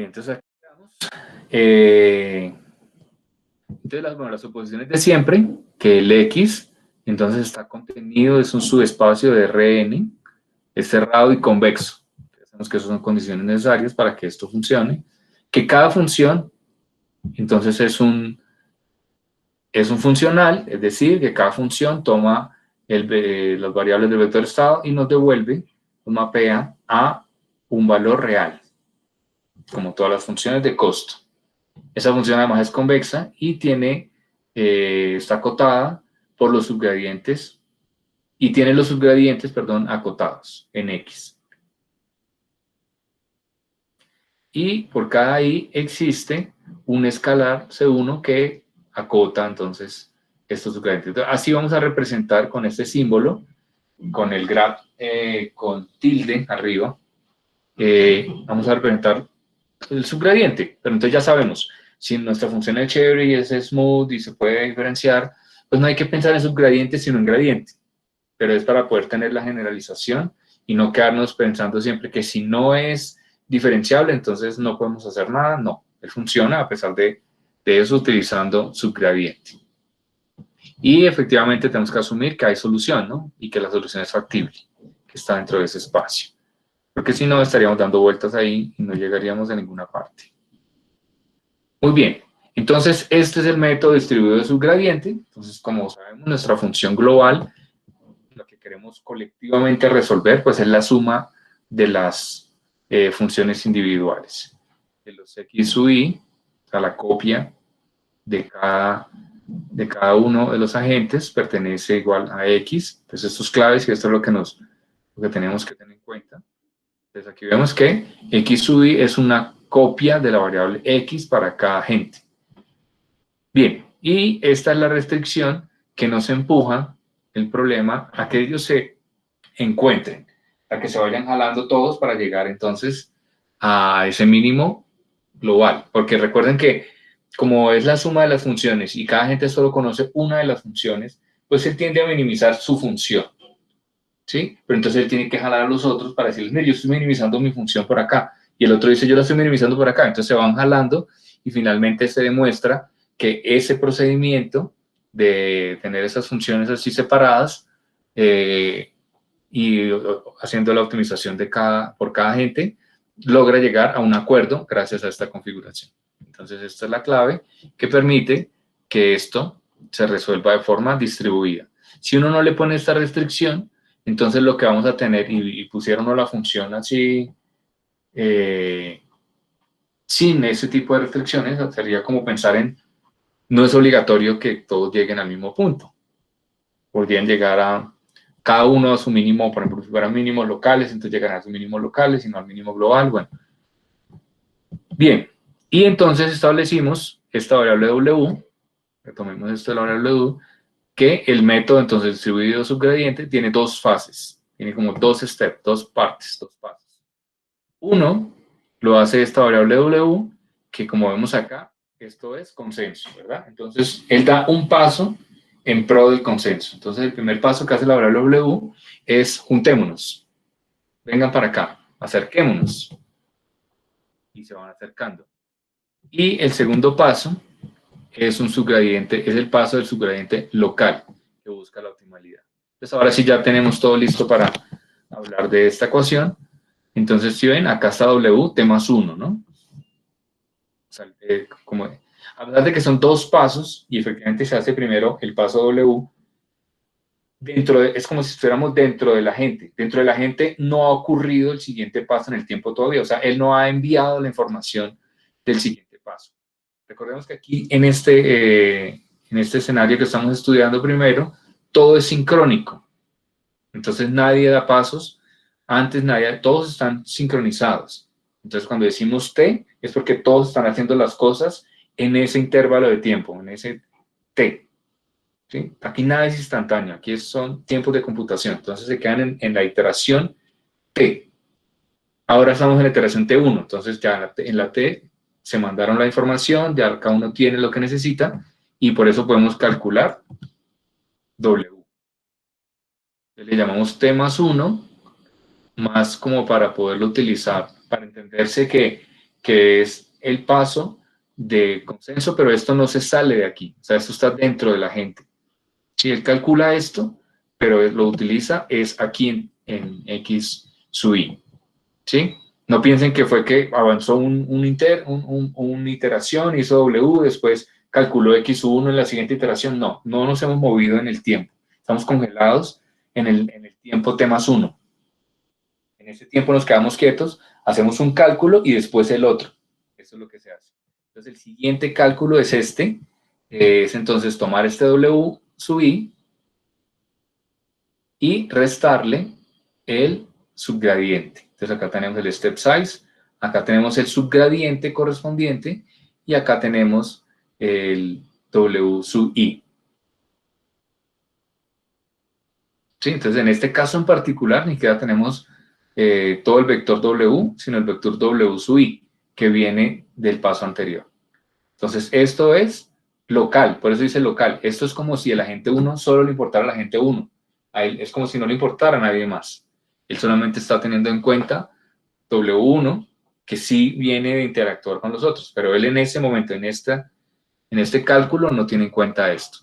Bien, entonces aquí estamos. Entonces, las suposiciones de siempre, que el X, entonces está contenido, es un subespacio de Rn, es cerrado y convexo. Sabemos que esas son condiciones necesarias para que esto funcione. Que cada función, entonces es un funcional, es decir, que cada función toma las variables del vector estado y nos devuelve, nos mapea a un valor real, como todas las funciones de costo. Esa función además es convexa y está acotada por los subgradientes y tiene los subgradientes, acotados en X. Y por cada I existe un escalar C1 que acota entonces estos subgradientes. Entonces, así vamos a representar con este símbolo, con el graph con tilde arriba, vamos a representar el subgradiente. Pero entonces ya sabemos, si nuestra función es chévere y es smooth y se puede diferenciar, pues no hay que pensar en subgradiente sino en gradiente. Pero es para poder tener la generalización y no quedarnos pensando siempre que si no es diferenciable, entonces no podemos hacer nada. No, él funciona a pesar de eso utilizando subgradiente. Y efectivamente tenemos que asumir que hay solución, ¿no? Y que la solución es factible, que está dentro de ese espacio. Porque si no, estaríamos dando vueltas ahí y no llegaríamos a ninguna parte. Muy bien, entonces este es el método distribuido de subgradiente. Entonces, como sabemos, nuestra función global, lo que queremos colectivamente resolver, pues es la suma de las funciones individuales. De los x sub i, o sea, la copia de cada uno de los agentes pertenece igual a x. Entonces, esto es clave y esto es lo que tenemos que tener en cuenta. Entonces, aquí vemos que x sub i es una copia de la variable x para cada agente. Bien, y esta es la restricción que nos empuja el problema a que ellos se encuentren, a que se vayan jalando todos para llegar entonces a ese mínimo global. Porque recuerden que como es la suma de las funciones y cada agente solo conoce una de las funciones, pues él tiende a minimizar su función. ¿Sí? Pero entonces él tiene que jalar a los otros para decirles, mire, yo estoy minimizando mi función por acá. Y el otro dice, yo la estoy minimizando por acá. Entonces se van jalando y finalmente se demuestra que ese procedimiento de tener esas funciones así separadas y haciendo la optimización por cada agente, logra llegar a un acuerdo gracias a esta configuración. Entonces esta es la clave que permite que esto se resuelva de forma distribuida. Si uno no le pone esta restricción, entonces lo que vamos a tener, y pusieron la función así, sin ese tipo de restricciones, sería como pensar en, no es obligatorio que todos lleguen al mismo punto. Podrían llegar a cada uno a su mínimo, por ejemplo, si fueran mínimos locales, entonces llegarán a sus mínimos locales y no al mínimo global. Bueno, bien, y entonces establecimos esta variable W, retomemos esto de la variable W, que el método entonces distribuido subgradiente tiene dos fases, tiene como dos steps, dos partes, dos pasos. Uno lo hace esta variable W, que como vemos acá, esto es consenso, ¿verdad? Entonces, él da un paso en pro del consenso. Entonces, el primer paso que hace la variable W es juntémonos, vengan para acá, acerquémonos. Y se van acercando. Y el segundo paso es un subgradiente, es el paso del subgradiente local, que busca la optimalidad. Entonces, ahora sí ya tenemos todo listo para hablar de esta ecuación. Entonces, si ven, acá está W, T más 1, ¿no? O sea, a pesar de que son dos pasos, y efectivamente se hace primero el paso W, es como si estuviéramos dentro de la agente. Dentro de la agente no ha ocurrido el siguiente paso en el tiempo todavía. O sea, él no ha enviado la información del siguiente paso. Recordemos que aquí, en este escenario que estamos estudiando primero, todo es sincrónico. Entonces, nadie da pasos. Antes, todos están sincronizados. Entonces, cuando decimos T, es porque todos están haciendo las cosas en ese intervalo de tiempo, en ese T. ¿Sí? Aquí nada es instantáneo, aquí son tiempos de computación, entonces se quedan en la iteración T. Ahora estamos en la iteración T1, entonces ya en la T se mandaron la información, ya cada uno tiene lo que necesita y por eso podemos calcular W. Le llamamos T más 1, más como para poderlo utilizar, para entenderse que que es el paso de consenso, pero esto no se sale de aquí, o sea, esto está dentro de la gente. Si él calcula esto, pero él lo utiliza es aquí en X sub I, ¿sí? No piensen que fue que avanzó una iteración, hizo W, después calculó X1 en la siguiente iteración. No, no nos hemos movido en el tiempo. Estamos congelados en el tiempo T más 1. En ese tiempo nos quedamos quietos, hacemos un cálculo y después el otro. Eso es lo que se hace. Entonces el siguiente cálculo es este. Es entonces tomar este W sub I y restarle el subgradiente. Entonces acá tenemos el step size, acá tenemos el subgradiente correspondiente y acá tenemos el W sub I. ¿Sí? Entonces en este caso en particular ni siquiera tenemos todo el vector W, sino el vector W sub I, que viene del paso anterior. Entonces esto es local, por eso dice local. Esto es como si el agente 1 solo le importara al agente 1. A él es como si no le importara a nadie más. Él solamente está teniendo en cuenta W1, que sí viene de interactuar con los otros, pero él en ese momento, en este cálculo, no tiene en cuenta esto.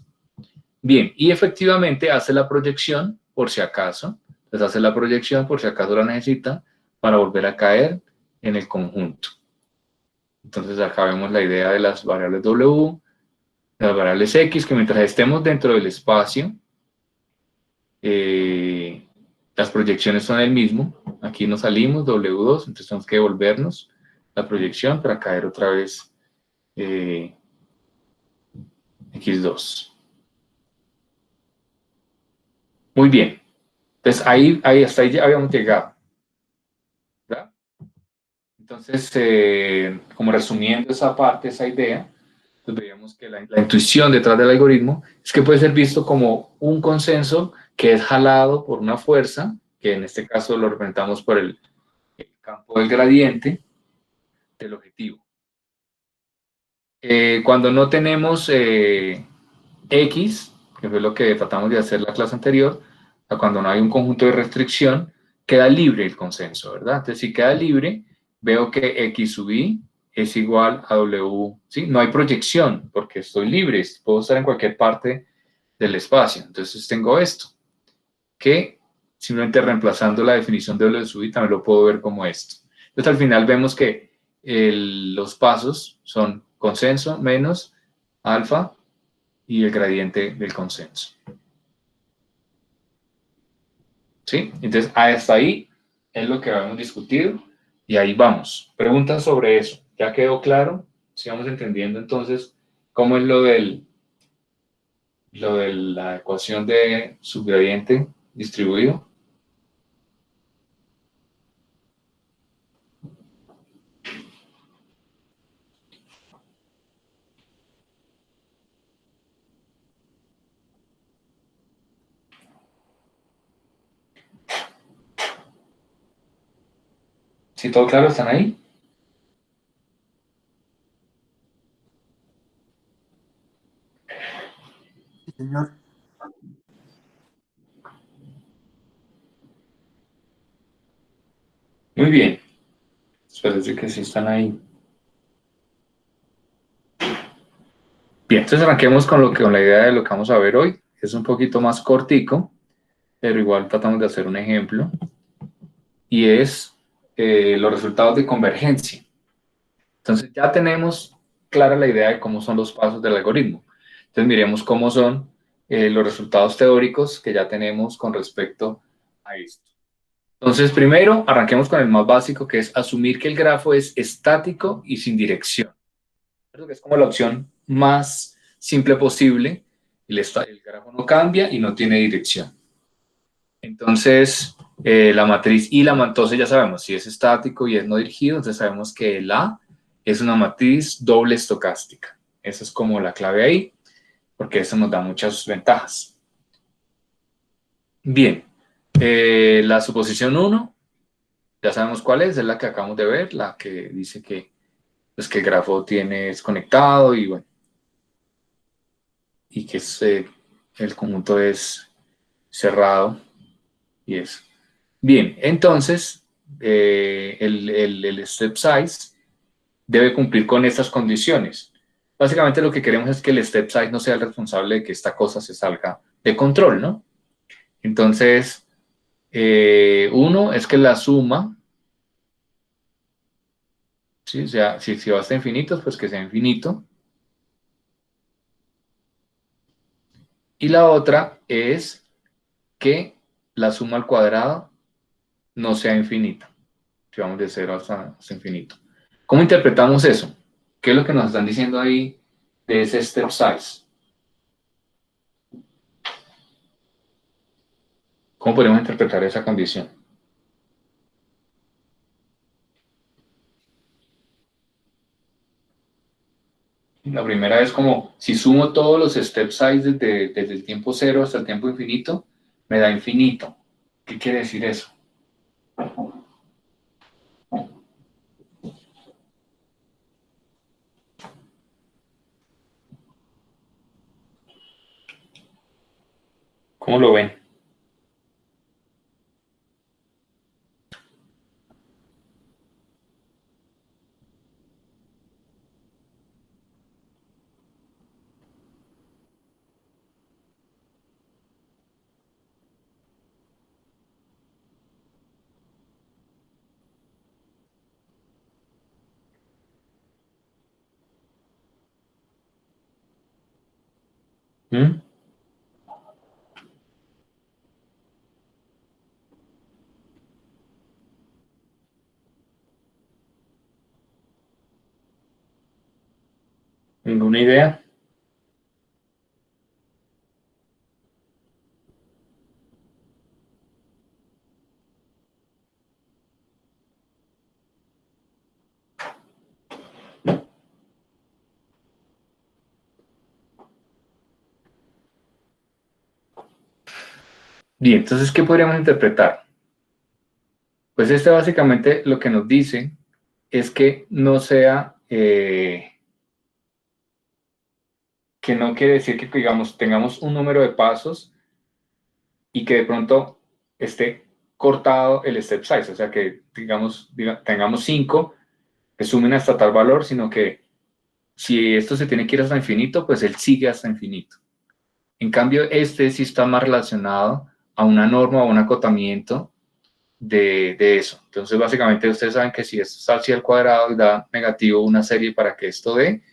Bien, y efectivamente hace la proyección por si acaso, entonces hace la proyección por si acaso la necesita para volver a caer en el conjunto. Entonces acá vemos la idea de las variables W, de las variables X, que mientras estemos dentro del espacio, las proyecciones son el mismo. Aquí nos salimos, W2, entonces tenemos que devolvernos la proyección para caer otra vez X2. Muy bien. Entonces hasta ahí ya habíamos llegado, ¿verdad? Entonces, como resumiendo esa parte, esa idea, pues veíamos que la intuición detrás del algoritmo es que puede ser visto como un consenso que es jalado por una fuerza, que en este caso lo representamos por el campo del gradiente del objetivo. Cuando no tenemos X, que fue lo que tratamos de hacer la clase anterior, cuando no hay un conjunto de restricción, queda libre el consenso, ¿verdad? Entonces, si queda libre, veo que X sub I es igual a W, ¿sí? No hay proyección, porque estoy libre, puedo estar en cualquier parte del espacio. Entonces, tengo esto, que simplemente reemplazando la definición de W sub I, también lo puedo ver como esto. Entonces, al final vemos que los pasos son consenso menos alfa y el gradiente del consenso. ¿Sí? Entonces, hasta ahí es lo que habíamos discutido y ahí vamos. Preguntas sobre eso. ¿Ya quedó claro? Si vamos entendiendo entonces cómo es lo de la ecuación de subgradiente distribuido. ¿Sí todo claro? ¿Están ahí? Sí, señor. Muy bien. Parece que sí están ahí. Bien, entonces arranquemos con la idea de lo que vamos a ver hoy. Es un poquito más cortico, pero igual tratamos de hacer un ejemplo. Y es los resultados de convergencia. Entonces ya tenemos clara la idea de cómo son los pasos del algoritmo. Entonces miremos cómo son los resultados teóricos que ya tenemos con respecto a esto. Entonces primero arranquemos con el más básico, que es asumir que el grafo es estático y sin dirección. Creo que es como la opción más simple posible. El grafo no cambia y no tiene dirección. Entonces, la matriz y entonces ya sabemos si es estático y es no dirigido, entonces sabemos que el A es una matriz doble estocástica. Esa es como la clave ahí, porque eso nos da muchas ventajas. Bien, la suposición 1, ya sabemos cuál es la que acabamos de ver, la que dice que, pues, que el grafo es conectado y bueno, y que el conjunto es cerrado y eso. Bien, entonces, el step size debe cumplir con estas condiciones. Básicamente lo que queremos es que el step size no sea el responsable de que esta cosa se salga de control, ¿no? Entonces, uno es que la suma, ¿sí? O sea, si va hasta infinitos, pues que sea infinito. Y la otra es que la suma al cuadrado no sea infinita, si vamos de 0 hasta infinito. ¿Cómo interpretamos eso? ¿Qué es lo que nos están diciendo ahí de ese step size? ¿Cómo podemos interpretar esa condición? La primera es como, si sumo todos los step size desde el tiempo 0 hasta el tiempo infinito, me da infinito. ¿Qué quiere decir eso? ¿Cómo lo ven? ¿Mm? ¿Ninguna idea? Bien, entonces, ¿qué podríamos interpretar? Pues este básicamente lo que nos dice es que no sea, que no quiere decir que, digamos, tengamos un número de pasos y que de pronto esté cortado el step size, o sea, que tengamos 5 que sumen hasta tal valor, sino que si esto se tiene que ir hasta infinito, pues él sigue hasta infinito. En cambio, este sí está más relacionado a una norma o un acotamiento de eso. Entonces, básicamente, ustedes saben que si esto está hacia el cuadrado y da negativo una serie para que esto dé,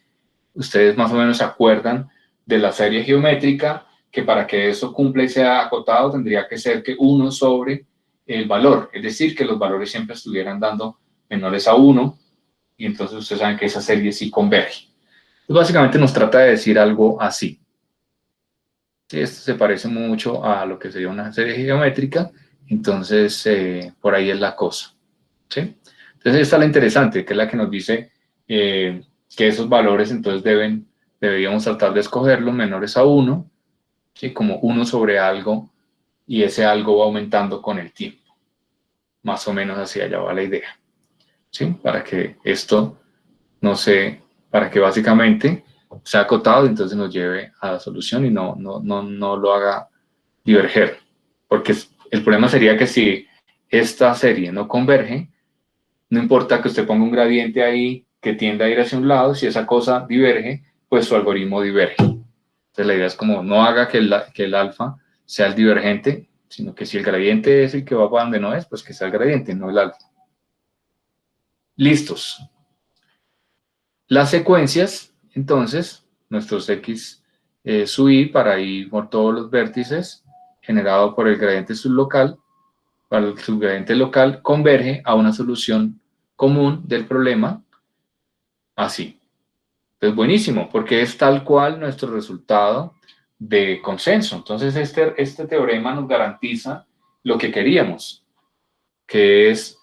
ustedes más o menos se acuerdan de la serie geométrica, que para que eso cumpla y sea acotado tendría que ser que 1 sobre el valor, es decir, que los valores siempre estuvieran dando menores a 1, y entonces ustedes saben que esa serie sí converge. Entonces, básicamente nos trata de decir algo así. Sí, esto se parece mucho a lo que sería una serie geométrica, entonces por ahí es la cosa. ¿Sí? Entonces esta es la interesante, que es la que nos dice que esos valores entonces deberíamos tratar de escogerlos menores a 1, ¿sí? Como 1 sobre algo, y ese algo va aumentando con el tiempo. Más o menos así allá va la idea. ¿Sí? Para que esto no se, para que básicamente sea acotado y entonces nos lleve a la solución y no lo haga diverger. Porque el problema sería que si esta serie no converge, no importa que usted ponga un gradiente ahí que tienda a ir hacia un lado, si esa cosa diverge, pues su algoritmo diverge. Entonces la idea es como no haga que el alfa sea el divergente, sino que si el gradiente es el que va para donde no es, pues que sea el gradiente, no el alfa. Listos. Las secuencias, entonces, nuestros x sub i para ir por todos los vértices generado por el gradiente sublocal, para el subgradiente local, converge a una solución común del problema, así. Entonces, buenísimo, porque es tal cual nuestro resultado de consenso. Entonces, este teorema nos garantiza lo que queríamos, que es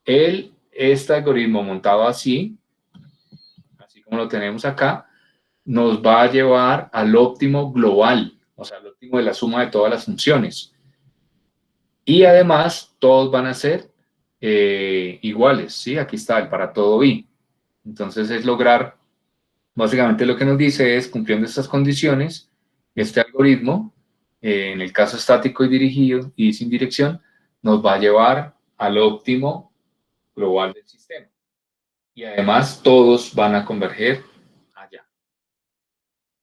este algoritmo montado así como lo tenemos acá, nos va a llevar al óptimo global, o sea, al óptimo de la suma de todas las funciones. Y además, todos van a ser iguales, ¿sí? Aquí está el para todo i. Entonces, es lograr, básicamente lo que nos dice es, cumpliendo estas condiciones, este algoritmo, en el caso estático y dirigido y sin dirección, nos va a llevar al óptimo global del sistema. y además todos van a converger allá.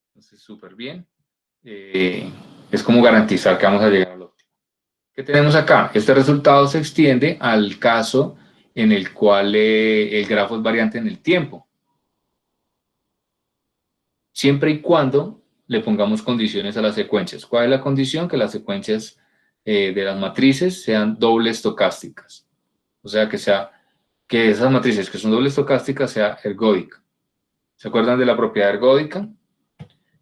Entonces, súper bien. Es como garantizar que vamos a llegar al óptimo. ¿Qué tenemos acá? Este resultado se extiende al caso en el cual el grafo es variante en el tiempo, siempre y cuando le pongamos condiciones a las secuencias. ¿Cuál es la condición? Que las secuencias de las matrices sean doble estocásticas. O sea, que esas matrices que son doble estocásticas sea ergódica. ¿Se acuerdan de la propiedad ergódica?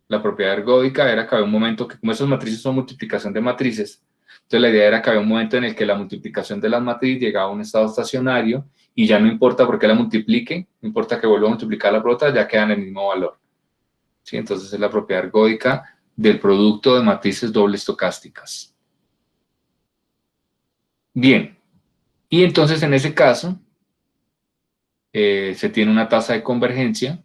La propiedad ergódica era que había un momento que, como esas matrices son multiplicación de matrices, entonces la idea era que había un momento en el que la multiplicación de las matrices llegaba a un estado estacionario y ya no importa por qué la multiplique, no importa que vuelva a multiplicar por otra, ya quedan en el mismo valor. ¿Sí? Entonces es la propiedad ergódica del producto de matrices doble estocásticas. Bien, y entonces en ese caso se tiene una tasa de convergencia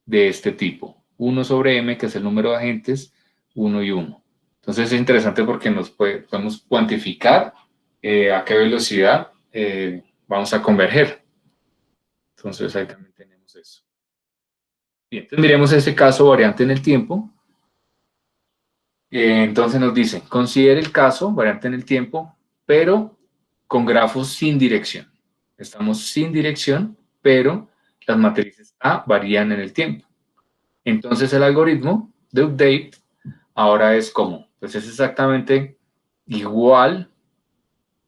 de este tipo, 1 sobre m, que es el número de agentes, 1 y 1. Entonces es interesante porque podemos cuantificar a qué velocidad vamos a converger. Entonces ahí también tenemos eso. Bien, entonces miremos ese caso variante en el tiempo. Entonces nos dice, considere el caso variante en el tiempo, pero con grafos sin dirección. Estamos sin dirección, pero las matrices A varían en el tiempo. Entonces el algoritmo de update ahora es como, pues es exactamente igual,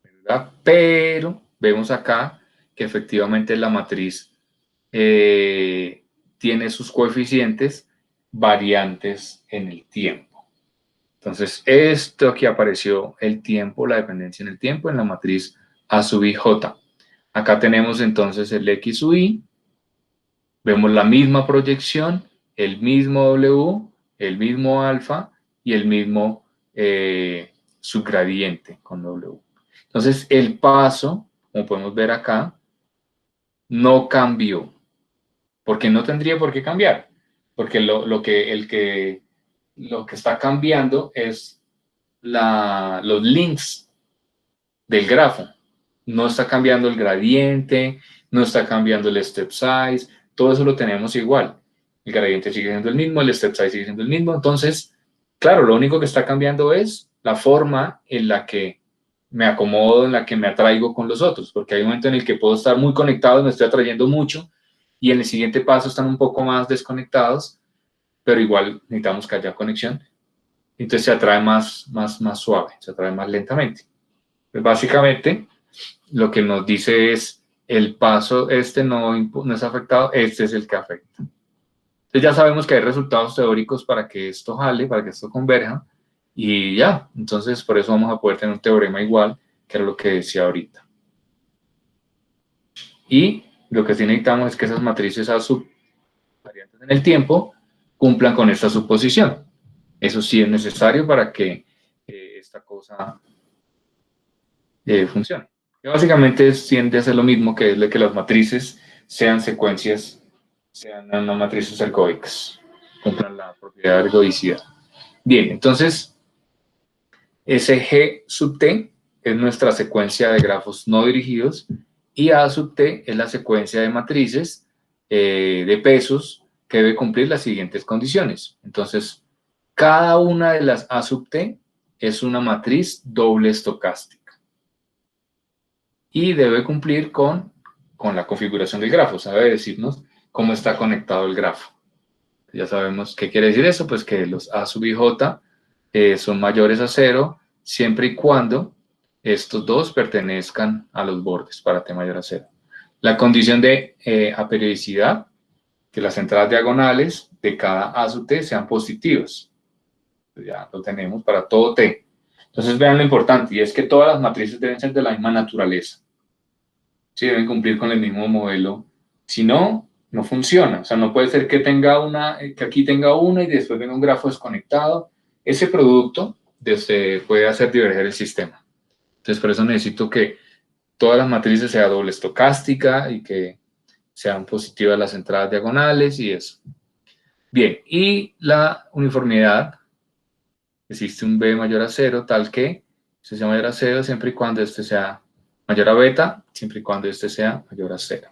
¿verdad? Pero vemos acá que efectivamente la matriz tiene sus coeficientes variantes en el tiempo. Entonces, esto aquí apareció el tiempo, la dependencia en el tiempo en la matriz A sub i j. Acá tenemos entonces el X sub i, vemos la misma proyección, el mismo W, el mismo alfa y el mismo subgradiente con W. Entonces, el paso, como podemos ver acá, no cambió, porque no tendría por qué cambiar, porque lo que está cambiando es los links del grafo. No está cambiando el gradiente, no está cambiando el step size, todo eso lo tenemos igual. El gradiente sigue siendo el mismo, el step size sigue siendo el mismo. Entonces, claro, lo único que está cambiando es la forma en la que me acomodo, en la que me atraigo con los otros, porque hay un momento en el que puedo estar muy conectado, me estoy atrayendo mucho, y en el siguiente paso están un poco más desconectados, pero igual necesitamos que haya conexión. Entonces se atrae más suave, se atrae más lentamente. Pues básicamente, lo que nos dice es el paso este no es afectado, este es el que afecta. Entonces ya sabemos que hay resultados teóricos para que esto jale, para que esto converja, y ya, entonces por eso vamos a poder tener un teorema igual, que era lo que decía ahorita. Y lo que sí necesitamos es que esas matrices A sub variantes en el tiempo cumplan con esta suposición. Eso sí es necesario para que esta cosa funcione. Que básicamente tiende a ser lo mismo que es de que las matrices sean secuencias, sean no matrices ergóicas, cumplan la propiedad de ergodicidad. Bien, entonces, ese G sub T es nuestra secuencia de grafos no dirigidos y A sub T es la secuencia de matrices de pesos que debe cumplir las siguientes condiciones. Entonces, cada una de las A sub T es una matriz doble estocástica y debe cumplir con la configuración del grafo, sabe decirnos cómo está conectado el grafo. Ya sabemos qué quiere decir eso, pues que los A sub i j son mayores a 0 siempre y cuando estos dos pertenezcan a los bordes para t mayor a 0. La condición de aperiodicidad, que las entradas diagonales de cada A sub t sean positivas. Ya lo tenemos para todo t. Entonces vean lo importante, y es que todas las matrices deben ser de la misma naturaleza. Sí, deben cumplir con el mismo modelo. Si no, no funciona. O sea, no puede ser que que aquí tenga una y después venga un grafo desconectado. Ese producto puede hacer diverger el sistema. Entonces, por eso necesito que todas las matrices sean doble estocástica y que sean positivas las entradas diagonales y eso. Bien, y la uniformidad, existe un B mayor a 0, tal que este sea mayor a 0 siempre y cuando este sea mayor a beta, siempre y cuando este sea mayor a 0.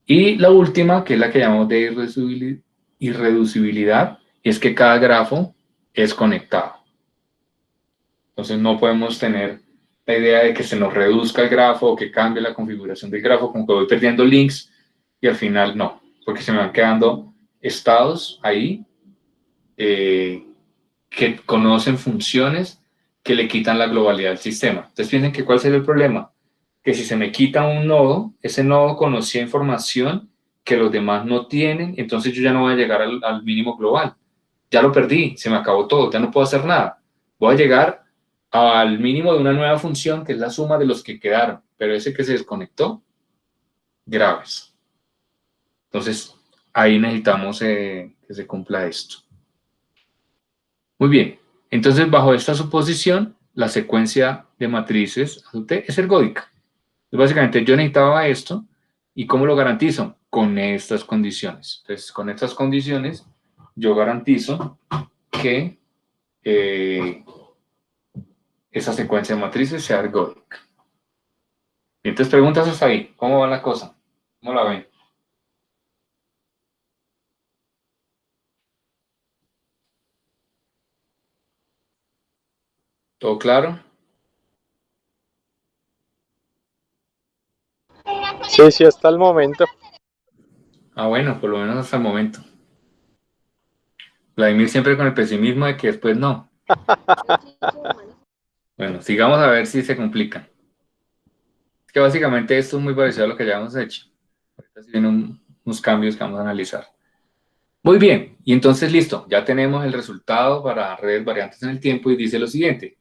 Y la última, que es la que llamamos de irreducibilidad, es que cada grafo es conectado. Entonces no podemos tener la idea de que se nos reduzca el grafo o que cambie la configuración del grafo, como que voy perdiendo links y al final no, porque se me van quedando estados ahí que conocen funciones que le quitan la globalidad al sistema. Entonces piensen que ¿cuál sería el problema? Que si se me quita un nodo, ese nodo conocía información que los demás no tienen, entonces yo ya no voy a llegar al mínimo global. Ya lo perdí, se me acabó todo, ya no puedo hacer nada. Voy a llegar al mínimo de una nueva función que es la suma de los que quedaron, pero ese que se desconectó, graves. Entonces, ahí necesitamos que se cumpla esto. Muy bien, entonces bajo esta suposición, la secuencia de matrices es ergódica. Entonces, básicamente yo necesitaba esto, ¿y cómo lo garantizo? Con estas condiciones. Entonces, con estas condiciones, yo garantizo que esa secuencia de matrices sea ergódica. Y entonces, preguntas hasta ahí, ¿cómo va la cosa? ¿Cómo la ven? ¿Todo claro? Sí, sí, hasta el momento. Ah, bueno, por lo menos hasta el momento. Vladimir siempre con el pesimismo de que después no. Bueno, sigamos a ver si se complica. Es que básicamente esto es muy parecido a lo que ya hemos hecho. Ahorita sí vienen unos cambios que vamos a analizar. Muy bien, y entonces listo, ya tenemos el resultado para redes variantes en el tiempo y dice lo siguiente.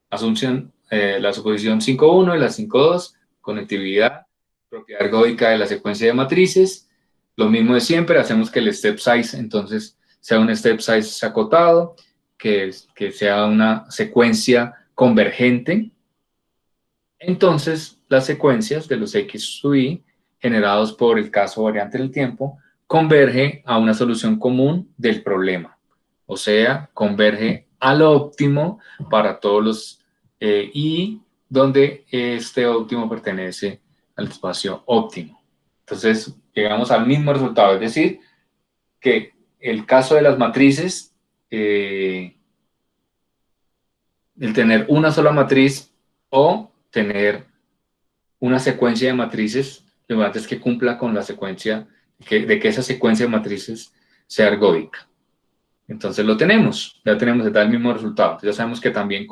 Asunción, la suposición 5.1 y la 5.2, conectividad, propiedad ergódica de la secuencia de matrices. Lo mismo de siempre, hacemos que el step size entonces sea un step size acotado, que sea una secuencia convergente. Entonces, las secuencias de los X sub i generados por el caso variante del tiempo converge a una solución común del problema. O sea, converge a lo óptimo para todos los i donde este óptimo pertenece al espacio óptimo. Entonces, llegamos al mismo resultado, es decir, que el caso de las matrices, el tener una sola matriz o tener una secuencia de matrices, lo importante es que cumpla con la secuencia, de que esa secuencia de matrices sea ergódica. Entonces lo tenemos, ya tenemos el mismo resultado. Ya sabemos que también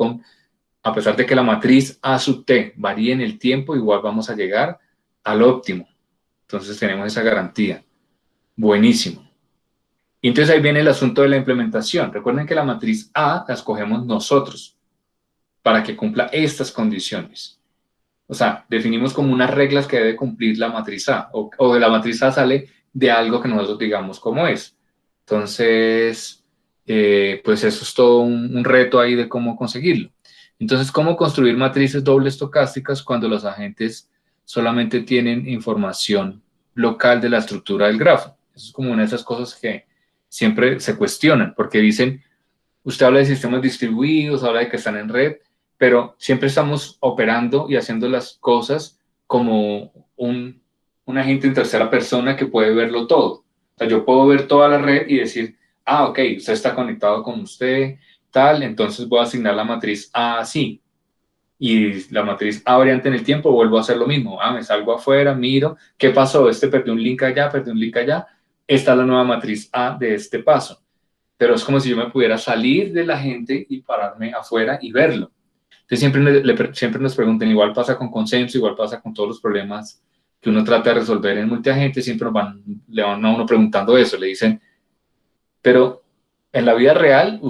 a pesar de que la matriz A sub t varíe en el tiempo, igual vamos a llegar al óptimo. Entonces tenemos esa garantía. Buenísimo. Y entonces ahí viene el asunto de la implementación. Recuerden que la matriz A la escogemos nosotros para que cumpla estas condiciones. O sea, definimos como unas reglas que debe cumplir la matriz A, o de la matriz A sale de algo que nosotros digamos cómo es. Entonces, pues eso es todo un reto ahí de cómo conseguirlo. Entonces, ¿cómo construir matrices doble estocásticas cuando los agentes solamente tienen información local de la estructura del grafo? Eso es como una de esas cosas que siempre se cuestionan, porque dicen, usted habla de sistemas distribuidos, habla de que están en red, pero siempre estamos operando y haciendo las cosas como un agente en tercera persona que puede verlo todo. O sea, yo puedo ver toda la red y decir, ah, ok, usted está conectado con usted, tal, entonces voy a asignar la matriz A así. Y la matriz A variante en el tiempo, vuelvo a hacer lo mismo. Ah, me salgo afuera, miro, ¿qué pasó? Este perdió un link allá, perdió un link allá. Esta es la nueva matriz A de este paso, pero es como si yo me pudiera salir de la gente y pararme afuera y verlo. Entonces siempre nos preguntan, igual pasa con consenso, igual pasa con todos los problemas que uno trata de resolver en multiagente, siempre le van a uno preguntando eso, le dicen, pero en la vida real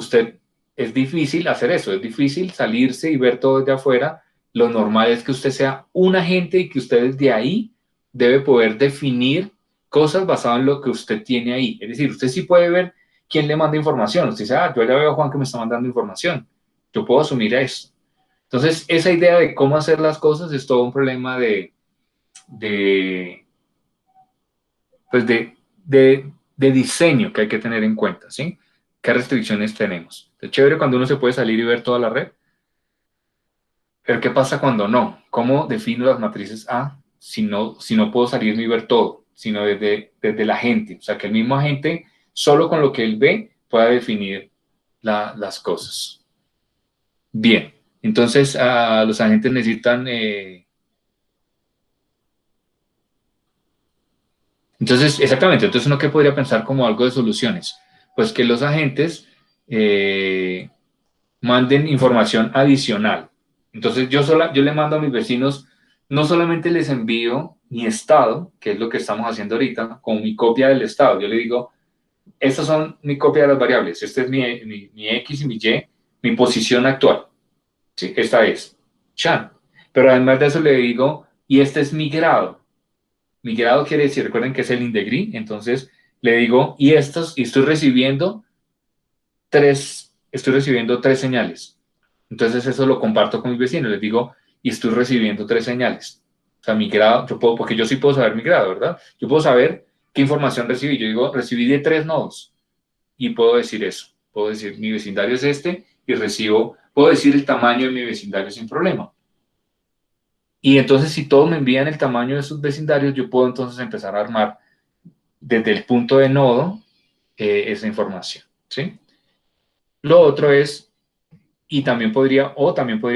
es difícil hacer eso, es difícil salirse y ver todo desde afuera, lo normal es que usted sea un agente y que usted desde ahí debe poder definir cosas basadas en lo que usted tiene ahí. Es decir, usted sí puede ver quién le manda información. Usted dice, ah, yo ya veo a Juan que me está mandando información. Yo puedo asumir eso. Entonces, esa idea de cómo hacer las cosas es todo un problema de, pues de diseño que hay que tener en cuenta, ¿sí? ¿Qué restricciones tenemos? Es chévere cuando uno se puede salir y ver toda la red, pero ¿qué pasa cuando no? ¿Cómo defino las matrices A si no puedo salirme y ver todo? sino desde la gente. O sea, que el mismo agente, solo con lo que él ve, pueda definir las cosas. Bien, entonces los agentes necesitan... entonces, exactamente, entonces uno que podría pensar como algo de soluciones, pues que los agentes manden información adicional. Entonces yo le mando a mis vecinos, no solamente les envío mi estado, que es lo que estamos haciendo ahorita, con mi copia del estado. Yo le digo, estas son mi copia de las variables, este es mi X y mi Y, mi posición actual. ¿Sí? Esta es, Chan. Pero además de eso le digo, y este es mi grado. Mi grado quiere decir, recuerden que es el INDEGRI, entonces le digo, y estoy estoy recibiendo tres señales. Entonces eso lo comparto con mis vecinos, les digo, y estoy recibiendo tres señales. O sea, mi grado, porque yo sí puedo saber mi grado, ¿verdad? Yo puedo saber qué información recibí. Yo digo, recibí de 3 nodos y puedo decir eso. Puedo decir, mi vecindario es este y puedo decir el tamaño de mi vecindario sin problema. Y entonces si todos me envían el tamaño de sus vecindarios, yo puedo entonces empezar a armar desde el punto de nodo esa información, ¿sí? Lo otro es, también podría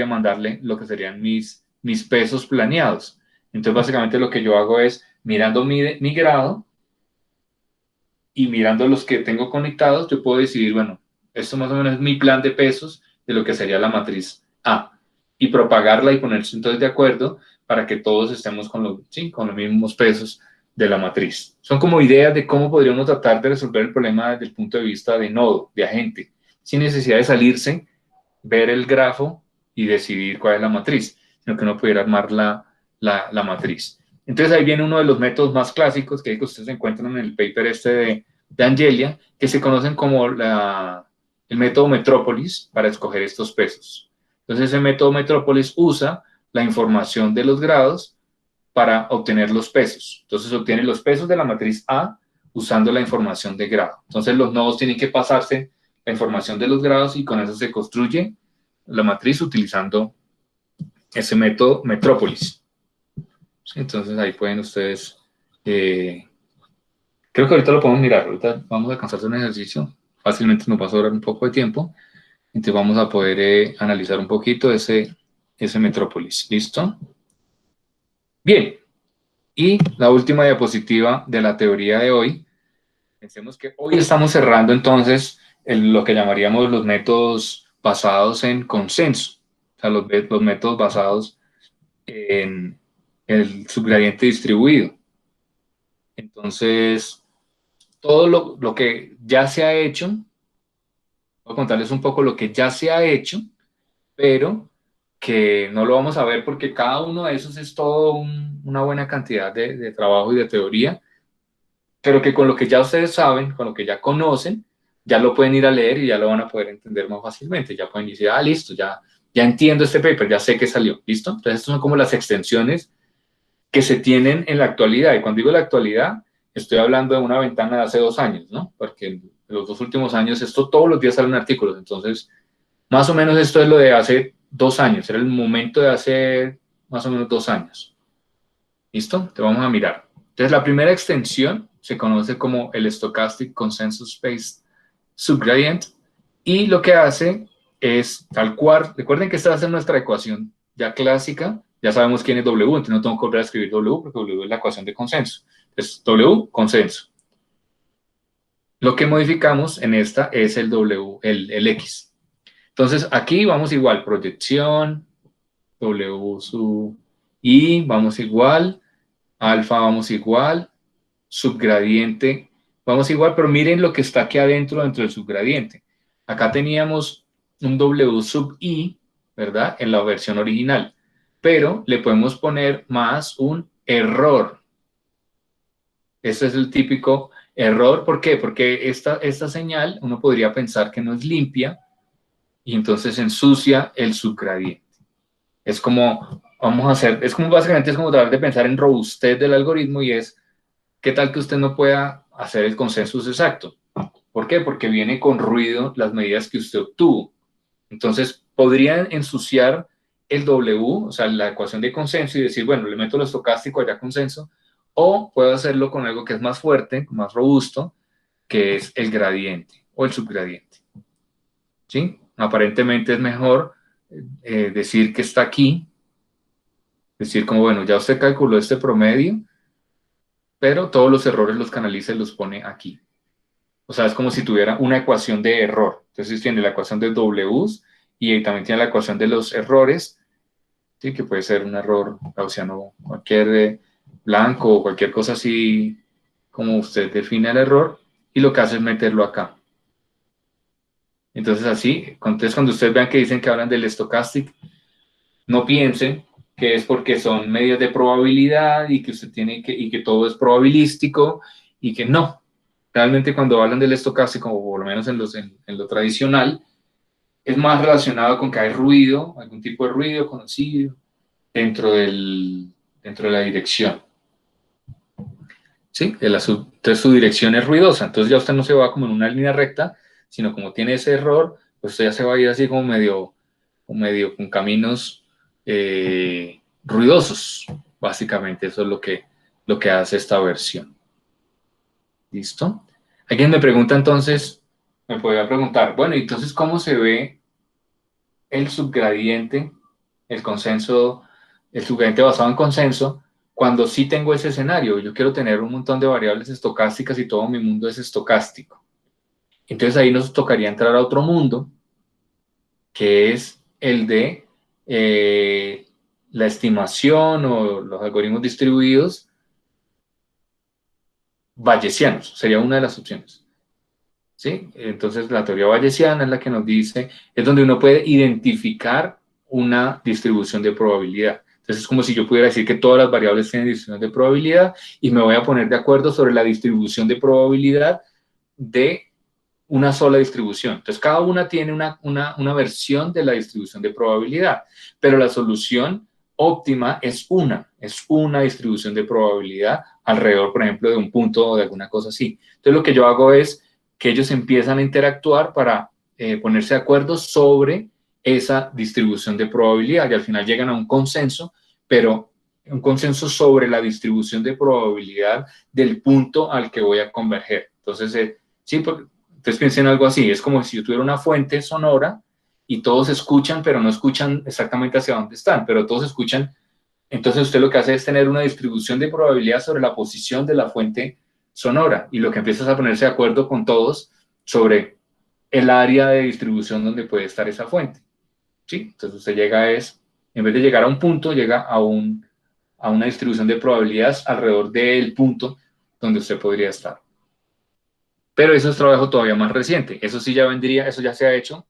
mandarle lo que serían mis pesos planeados. Entonces básicamente lo que yo hago es, mirando mi grado y mirando los que tengo conectados, yo puedo decidir, bueno, esto más o menos es mi plan de pesos de lo que sería la matriz A, y propagarla y ponerse entonces de acuerdo para que todos estemos con los mismos pesos de la matriz. Son como ideas de cómo podríamos tratar de resolver el problema desde el punto de vista de nodo, de agente, sin necesidad de salirse, ver el grafo y decidir cuál es la matriz, sino que uno pudiera armar la matriz. Entonces ahí viene uno de los métodos más clásicos que ustedes encuentran en el paper de Angelia, que se conocen como el método Metrópolis para escoger estos pesos. Entonces ese método Metrópolis usa la información de los grados para obtener los pesos. Entonces obtiene los pesos de la matriz A usando la información de grado. Entonces los nodos tienen que pasarse la información de los grados y con eso se construye la matriz utilizando ese método Metrópolis. Entonces ahí pueden ustedes, creo que ahorita lo podemos mirar, ahorita vamos a alcanzar un ejercicio, fácilmente nos va a sobrar un poco de tiempo, entonces vamos a poder analizar un poquito ese Metrópolis, ¿listo? Bien, y la última diapositiva de la teoría de hoy, pensemos que hoy estamos cerrando entonces lo que llamaríamos los métodos basados en consenso, o sea, los métodos basados en el subgradiente distribuido. Entonces, todo lo que ya se ha hecho, voy a contarles un poco lo que ya se ha hecho, pero que no lo vamos a ver porque cada uno de esos es todo una buena cantidad de trabajo y de teoría, pero que con lo que ya ustedes saben, con lo que ya conocen, ya lo pueden ir a leer y ya lo van a poder entender más fácilmente. Ya pueden decir, listo, ya entiendo este paper, ya sé que salió, ¿listo? Entonces, estas son como las extensiones que se tienen en la actualidad. Y cuando digo la actualidad, estoy hablando de una ventana de hace 2 años, ¿no? Porque en los 2 últimos años, esto todos los días salen artículos. Entonces, más o menos esto es lo de hace 2 años. Era el momento de hace más o menos 2 años. ¿Listo? Te vamos a mirar. Entonces, la primera extensión se conoce como el Stochastic Consensus Based Subgradient. Y lo que hace es tal cual. Recuerden que esta va a ser nuestra ecuación ya clásica. Ya sabemos quién es W, entonces no tengo que volver a escribir W porque W es la ecuación de consenso. Entonces, W, consenso. Lo que modificamos en esta es el W, el X. Entonces, aquí vamos igual, proyección, W sub I, vamos igual, alfa vamos igual, subgradiente, vamos igual, pero miren lo que está aquí adentro, dentro del subgradiente. Acá teníamos un W sub I, ¿verdad? En la versión original, pero le podemos poner más un error. Este es el típico error. ¿Por qué? Porque esta señal uno podría pensar que no es limpia y entonces ensucia el subgradiente. Es como, básicamente es como tratar de pensar en robustez del algoritmo y es, ¿qué tal que usted no pueda hacer el consenso exacto? ¿Por qué? Porque viene con ruido las medidas que usted obtuvo. Entonces, podrían ensuciar el W, o sea, la ecuación de consenso y decir, bueno, le meto lo estocástico allá consenso, o puedo hacerlo con algo que es más fuerte, más robusto, que es el gradiente o el subgradiente. ¿Sí? Aparentemente es mejor decir que está aquí, decir como, bueno, ya usted calculó este promedio, pero todos los errores los canaliza y los pone aquí. O sea, es como si tuviera una ecuación de error. Entonces tiene la ecuación de W's y también tiene la ecuación de los errores, ¿sí? Que puede ser un error gaussiano, cualquier blanco o cualquier cosa así, como usted define el error, y lo que hace es meterlo acá. Entonces así, entonces cuando ustedes vean que dicen que hablan del stochastic, no piensen que es porque son medios de probabilidad y que usted tiene y que todo es probabilístico y que no. Realmente cuando hablan del estocástico, o por lo menos en lo tradicional, es más relacionado con que hay ruido, algún tipo de ruido conocido dentro, dentro de la dirección. ¿Sí? Entonces su dirección es ruidosa, entonces ya usted no se va como en una línea recta, sino como tiene ese error, pues usted ya se va a ir así como medio con caminos ruidosos, básicamente. Eso es lo que hace esta versión. ¿Listo? Alguien me pregunta entonces, me podría preguntar, bueno, entonces, ¿cómo se ve el subgradiente, el consenso, el subgradiente basado en consenso, cuando sí tengo ese escenario? Yo quiero tener un montón de variables estocásticas y todo mi mundo es estocástico. Entonces ahí nos tocaría entrar a otro mundo, que es el de la estimación o los algoritmos distribuidos bayesianos, sería una de las opciones. ¿Sí? Entonces la teoría bayesiana es la que nos dice, es donde uno puede identificar una distribución de probabilidad. Entonces es como si yo pudiera decir que todas las variables tienen distribución de probabilidad y me voy a poner de acuerdo sobre la distribución de probabilidad de una sola distribución. Entonces cada una tiene una versión de la distribución de probabilidad, pero la solución óptima es una distribución de probabilidad alrededor, por ejemplo, de un punto o de alguna cosa así. Entonces lo que yo hago es que ellos empiezan a interactuar para ponerse de acuerdo sobre esa distribución de probabilidad y al final llegan a un consenso, pero un consenso sobre la distribución de probabilidad del punto al que voy a converger. Entonces, sí, entonces piensen en algo así, es como si yo tuviera una fuente sonora y todos escuchan, pero no escuchan exactamente hacia dónde están, pero todos escuchan. Entonces usted lo que hace es tener una distribución de probabilidad sobre la posición de la fuente sonora y lo que empieza es a ponerse de acuerdo con todos sobre el área de distribución donde puede estar esa fuente. ¿Sí? Entonces usted llega en vez de llegar a un punto, llega a una distribución de probabilidades alrededor del punto donde usted podría estar. Pero eso es trabajo todavía más reciente. Eso sí ya vendría, eso ya se ha hecho,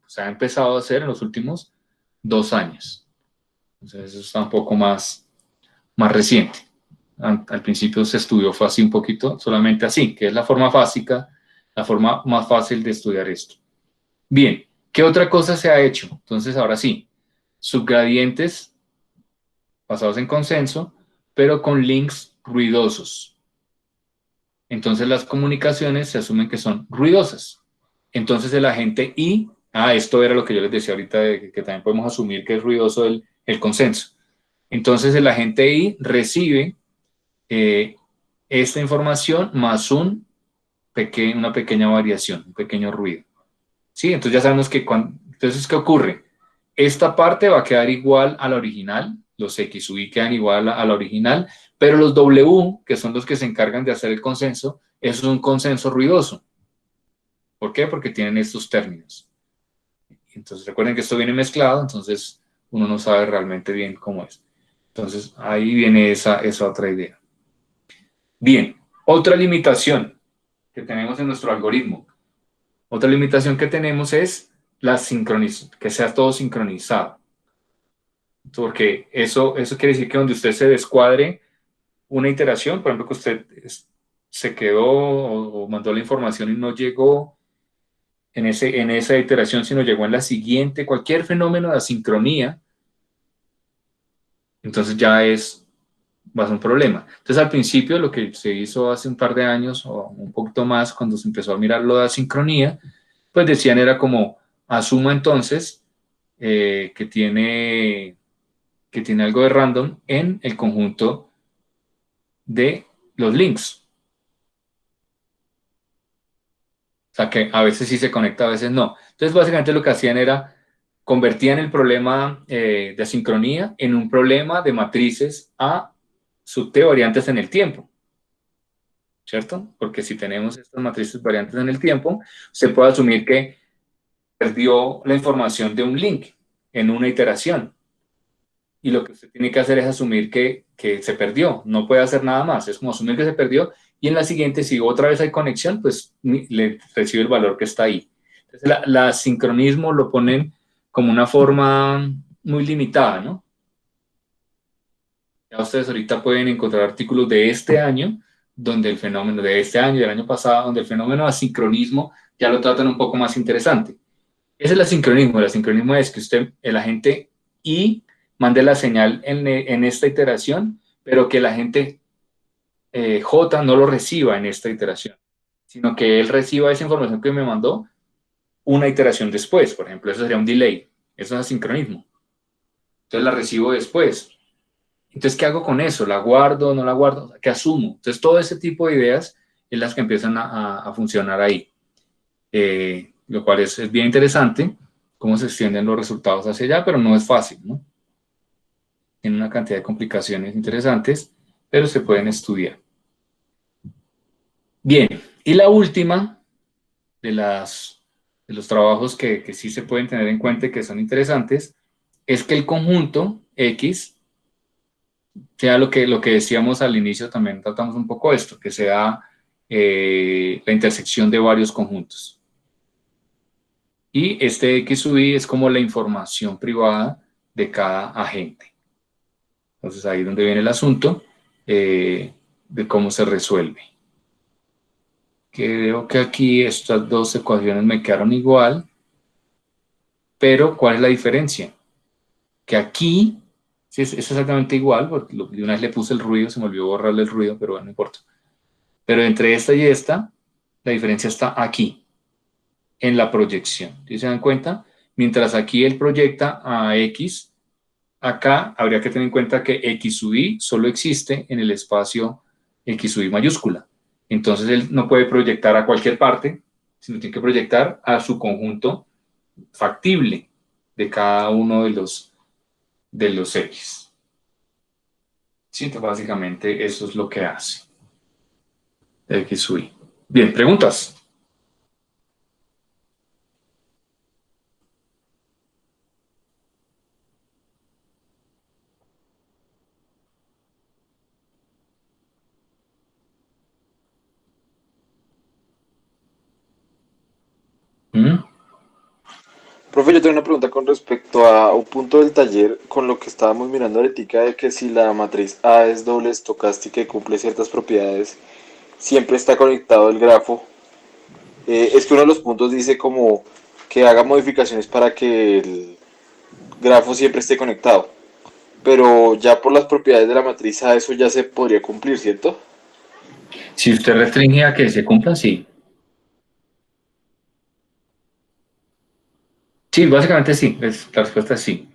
se ha empezado a hacer en los últimos 2 años. Entonces eso está un poco más reciente. Al principio se estudió, fue así un poquito, solamente así, que es la forma básica, la forma más fácil de estudiar esto. Bien, ¿qué otra cosa se ha hecho? Entonces ahora sí, subgradientes basados en consenso, pero con links ruidosos. Entonces las comunicaciones se asumen que son ruidosas. Entonces el agente I, esto era lo que yo les decía ahorita, de que también podemos asumir que es ruidoso el consenso. Entonces el agente I recibe esta información más una pequeña variación, un pequeño ruido. ¿Sí? Entonces ya sabemos que entonces, ¿qué ocurre? Esta parte va a quedar igual a la original, los X u Y quedan igual a la original, pero los W, que son los que se encargan de hacer el consenso, eso es un consenso ruidoso. ¿Por qué? Porque tienen estos términos. Entonces recuerden que esto viene mezclado, entonces uno no sabe realmente bien cómo es. Entonces ahí viene esa otra idea. Bien, otra limitación que tenemos en nuestro algoritmo. Otra limitación que tenemos es que sea todo sincronizado. Porque eso quiere decir que donde usted se descuadre una iteración, por ejemplo, que usted se quedó o mandó la información y no llegó en esa iteración, sino llegó en la siguiente, cualquier fenómeno de asincronía, entonces va a ser un problema. Entonces, al principio, lo que se hizo hace un par de años o un poquito más, cuando se empezó a mirar lo de asincronía, pues decían era como, asuma entonces que tiene algo de random en el conjunto de los links. O sea que a veces sí se conecta, a veces no. Entonces básicamente lo que hacían era convertían el problema de asincronía en un problema de matrices a subvariantes en el tiempo, ¿cierto? Porque si tenemos estas matrices variantes en el tiempo, se puede asumir que perdió la información de un link en una iteración. Y lo que usted tiene que hacer es asumir que se perdió, no puede hacer nada más, es como asumir que se perdió y en la siguiente, si otra vez hay conexión, pues le recibe el valor que está ahí. Entonces, la sincronismo lo ponen como una forma muy limitada, ¿no? Ya ustedes ahorita pueden encontrar artículos de este año, donde el fenómeno de este año y del año pasado, donde el fenómeno de asincronismo ya lo tratan un poco más interesante. Ese es el asincronismo. El asincronismo es que usted, el agente I, mande la señal en esta iteración, pero que el agente J no lo reciba en esta iteración, sino que él reciba esa información que me mandó una iteración después, por ejemplo. Eso sería un delay. Eso es asincronismo. Entonces la recibo después. Entonces, ¿qué hago con eso? ¿La guardo? ¿No la guardo? ¿Qué asumo? Entonces, todo ese tipo de ideas es las que empiezan a funcionar ahí. Lo cual es bien interesante, cómo se extienden los resultados hacia allá, pero no es fácil, ¿no? Tiene una cantidad de complicaciones interesantes, pero se pueden estudiar. Bien, y la última de los trabajos que sí se pueden tener en cuenta y que son interesantes, es que el conjunto X sea lo que decíamos al inicio, también tratamos un poco esto, que sea la intersección de varios conjuntos. Y este X sub I es como la información privada de cada agente. Entonces ahí es donde viene el asunto de cómo se resuelve. Creo que aquí estas dos ecuaciones me quedaron igual, pero ¿cuál es la diferencia? Que aquí sí, es exactamente igual, porque de una vez le puse el ruido, se me olvidó borrarle el ruido, pero bueno, no importa. Pero entre esta y esta, la diferencia está aquí, en la proyección. ¿Sí se dan cuenta? Mientras aquí él proyecta a X, acá habría que tener en cuenta que X sub I solo existe en el espacio X sub I mayúscula. Entonces él no puede proyectar a cualquier parte, sino tiene que proyectar a su conjunto factible de cada uno de los X. Sí, entonces básicamente eso es lo que hace X sub I. Bien, ¿preguntas? ¿Mm? Profe, yo tengo una pregunta con respecto a un punto del taller con lo que estábamos mirando ahorita de que si la matriz A es doble estocástica y cumple ciertas propiedades, siempre está conectado el grafo. Es que uno de los puntos dice como que haga modificaciones para que el grafo siempre esté conectado. Pero ya por las propiedades de la matriz A eso ya se podría cumplir, ¿cierto? Si usted restringe a que se cumpla, sí. Sí, básicamente sí. La respuesta es sí.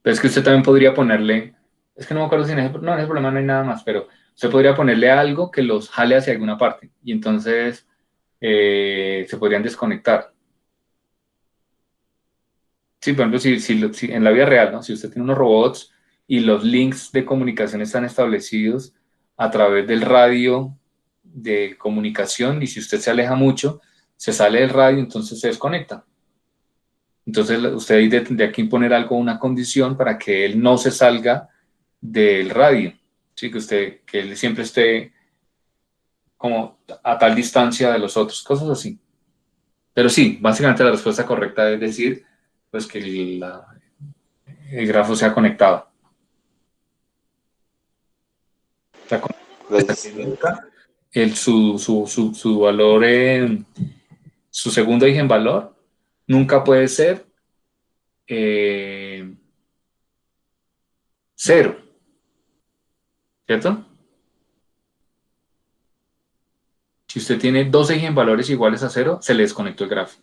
Pero es que usted también podría ponerle, es que no me acuerdo si en ese problema no hay nada más, pero usted podría ponerle algo que los jale hacia alguna parte y entonces se podrían desconectar. Sí, por ejemplo, si en la vida real, ¿no? Si usted tiene unos robots y los links de comunicación están establecidos a través del radio de comunicación y si usted se aleja mucho, se sale del radio, entonces se desconecta. Entonces usted ahí tendría que imponer algo, una condición para que él no se salga del radio, ¿sí? Que él siempre esté como a tal distancia de los otros, cosas así. Pero sí, básicamente la respuesta correcta es decir, pues que el grafo sea conectado. La Gracias. su valor, su segundo eigenvalor, nunca puede ser eh, cero, ¿cierto? Si usted tiene dos eigenvalores iguales a cero, se le desconectó el grafo.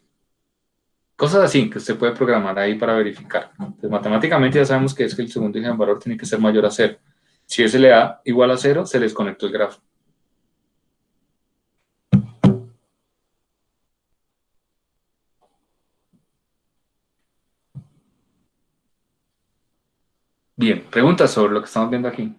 Cosas así que usted puede programar ahí para verificar. Entonces, matemáticamente ya sabemos que es que el segundo eigenvalor tiene que ser mayor a cero. Si SLA igual a 0, se les conectó el grafo. Bien, preguntas sobre lo que estamos viendo aquí.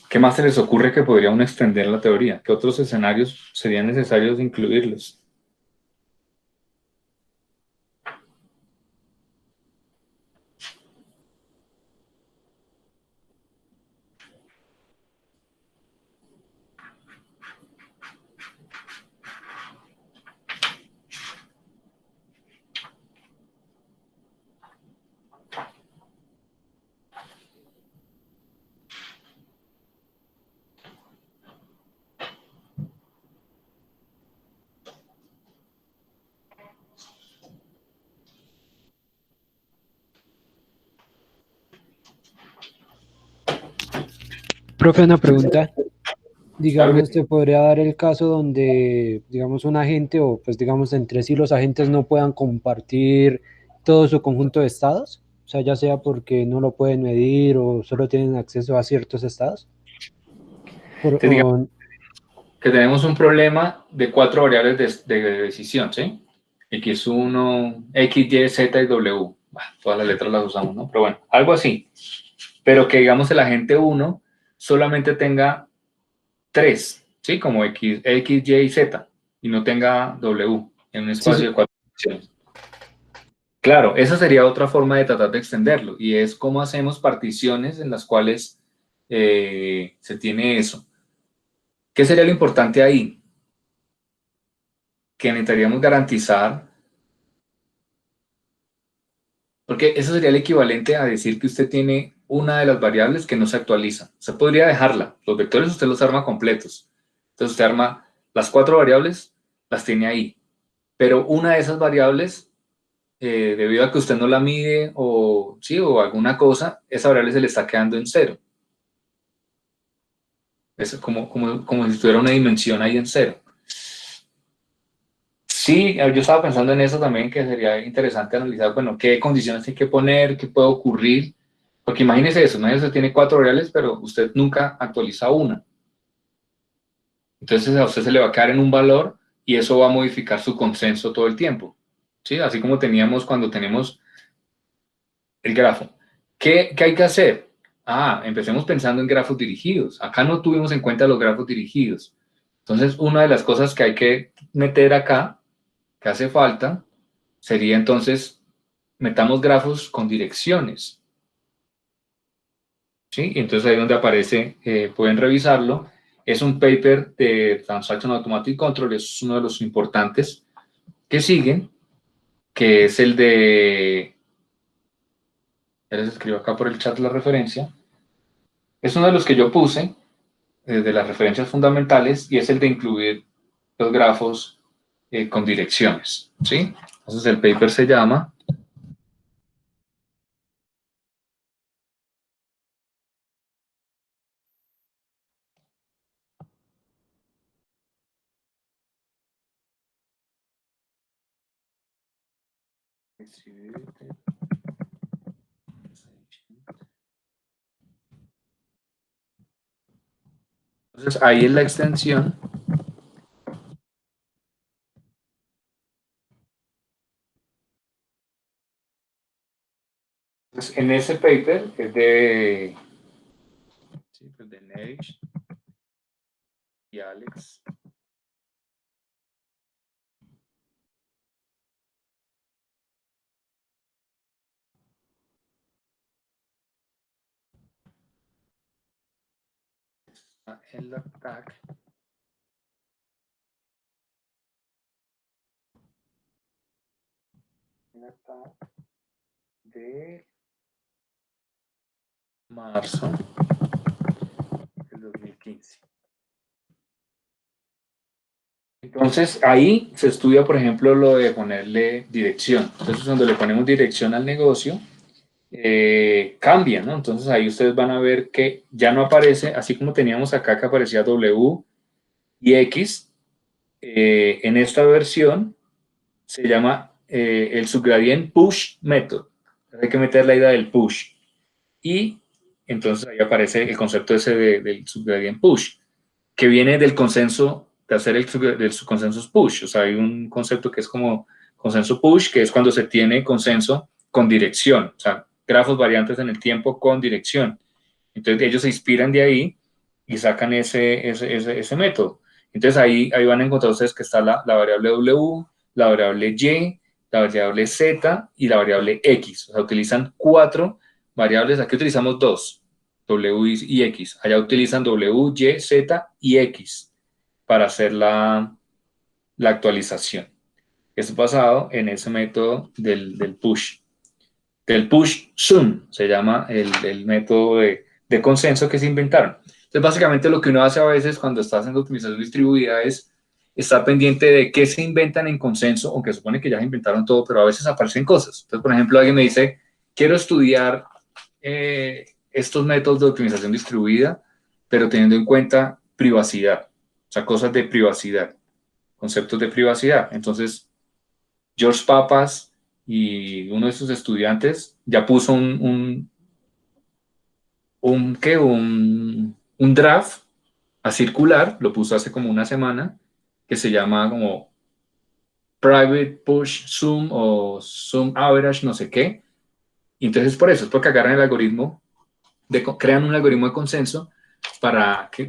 ¿Qué más se les ocurre que podría uno extender la teoría? ¿Qué otros escenarios serían necesarios incluirlos? Profe, una pregunta. Claro que Digamos, sí. te podría dar el caso donde, digamos, un agente o, pues, digamos, entre sí los agentes no puedan compartir todo su conjunto de estados. O sea, ya sea porque no lo pueden medir o solo tienen acceso a ciertos estados. Entonces, digamos que tenemos un problema de 4 variables de decisión, ¿sí? X1, X, Y, Z y W. Bah, todas las letras las usamos, ¿no? Pero bueno, algo así. Pero que, digamos, el agente 1 solamente tenga 3, ¿sí? Como X, X, Y y Z, y no tenga W en un Sí, espacio sí. de 4 dimensiones. Claro, esa sería otra forma de tratar de extenderlo, y es cómo hacemos particiones en las cuales se tiene eso. ¿Qué sería lo importante ahí? Que necesitaríamos garantizar, porque eso sería el equivalente a decir que usted tiene una de las variables que no se actualiza. Usted podría dejarla, los vectores usted los arma completos. Entonces usted arma las 4 variables, las tiene ahí, pero una de esas variables, debido a que usted no la mide o, sí, o alguna cosa, esa variable se le está quedando en 0. Es como si estuviera una dimensión ahí en 0. Sí, yo estaba pensando en eso también, que sería interesante analizar, bueno, qué condiciones hay que poner, qué puede ocurrir, porque imagínese eso, imagínese, usted tiene 4 variables, pero usted nunca actualiza una. Entonces a usted se le va a quedar en un valor y eso va a modificar su consenso todo el tiempo. ¿Sí? Así como teníamos cuando tenemos el grafo. ¿Qué hay que hacer? Empecemos pensando en grafos dirigidos. Acá no tuvimos en cuenta los grafos dirigidos. Entonces, una de las cosas que hay que meter acá, que hace falta, sería entonces, metamos grafos con direcciones. ¿Sí? Y entonces ahí donde aparece, pueden revisarlo. Es un paper de Transaction Automatic Control, es uno de los importantes que siguen, que es el de, ya les escribo acá por el chat la referencia, es uno de los que yo puse, de las referencias fundamentales, y es el de incluir los grafos con direcciones. ¿Sí? Entonces el paper se llama entonces ahí en la extensión entonces, en ese paper que es de, sí, pues de Neich y Alex. En la TAC de marzo del 2015. Entonces ahí se estudia, por ejemplo, lo de ponerle dirección. Entonces cuando le ponemos dirección al negocio, cambian, ¿no? Entonces ahí ustedes van a ver que ya no aparece, así como teníamos acá que aparecía W y X, en esta versión se llama el subgradient push method. Hay que meter la idea del push. Y entonces ahí aparece el concepto ese del subgradient push, que viene del consenso, de hacer del consenso push. O sea, hay un concepto que es como consenso push, que es cuando se tiene consenso con dirección, o sea, grafos variantes en el tiempo con dirección. Entonces ellos se inspiran de ahí y sacan ese método. Entonces ahí van a encontrar ustedes que está la variable W, la variable Y, la variable Z y la variable X. O sea, utilizan 4 variables. Aquí utilizamos 2, W y X. Allá utilizan W, Y, Z y X para hacer la actualización. Esto es basado en ese método del push. Del push zoom se llama el método de consenso que se inventaron. Entonces, básicamente lo que uno hace a veces cuando está haciendo optimización distribuida es estar pendiente de qué se inventan en consenso, aunque supone que ya se inventaron todo, pero a veces aparecen cosas. Entonces, por ejemplo, alguien me dice, quiero estudiar estos métodos de optimización distribuida, pero teniendo en cuenta privacidad, o sea, cosas de privacidad, conceptos de privacidad. Entonces, George Papas y uno de sus estudiantes ya puso un draft a circular, lo puso hace como una semana, que se llama como Private Push Zoom o Zoom Average, no sé qué. Y entonces por eso, es porque agarran el algoritmo, crean un algoritmo de consenso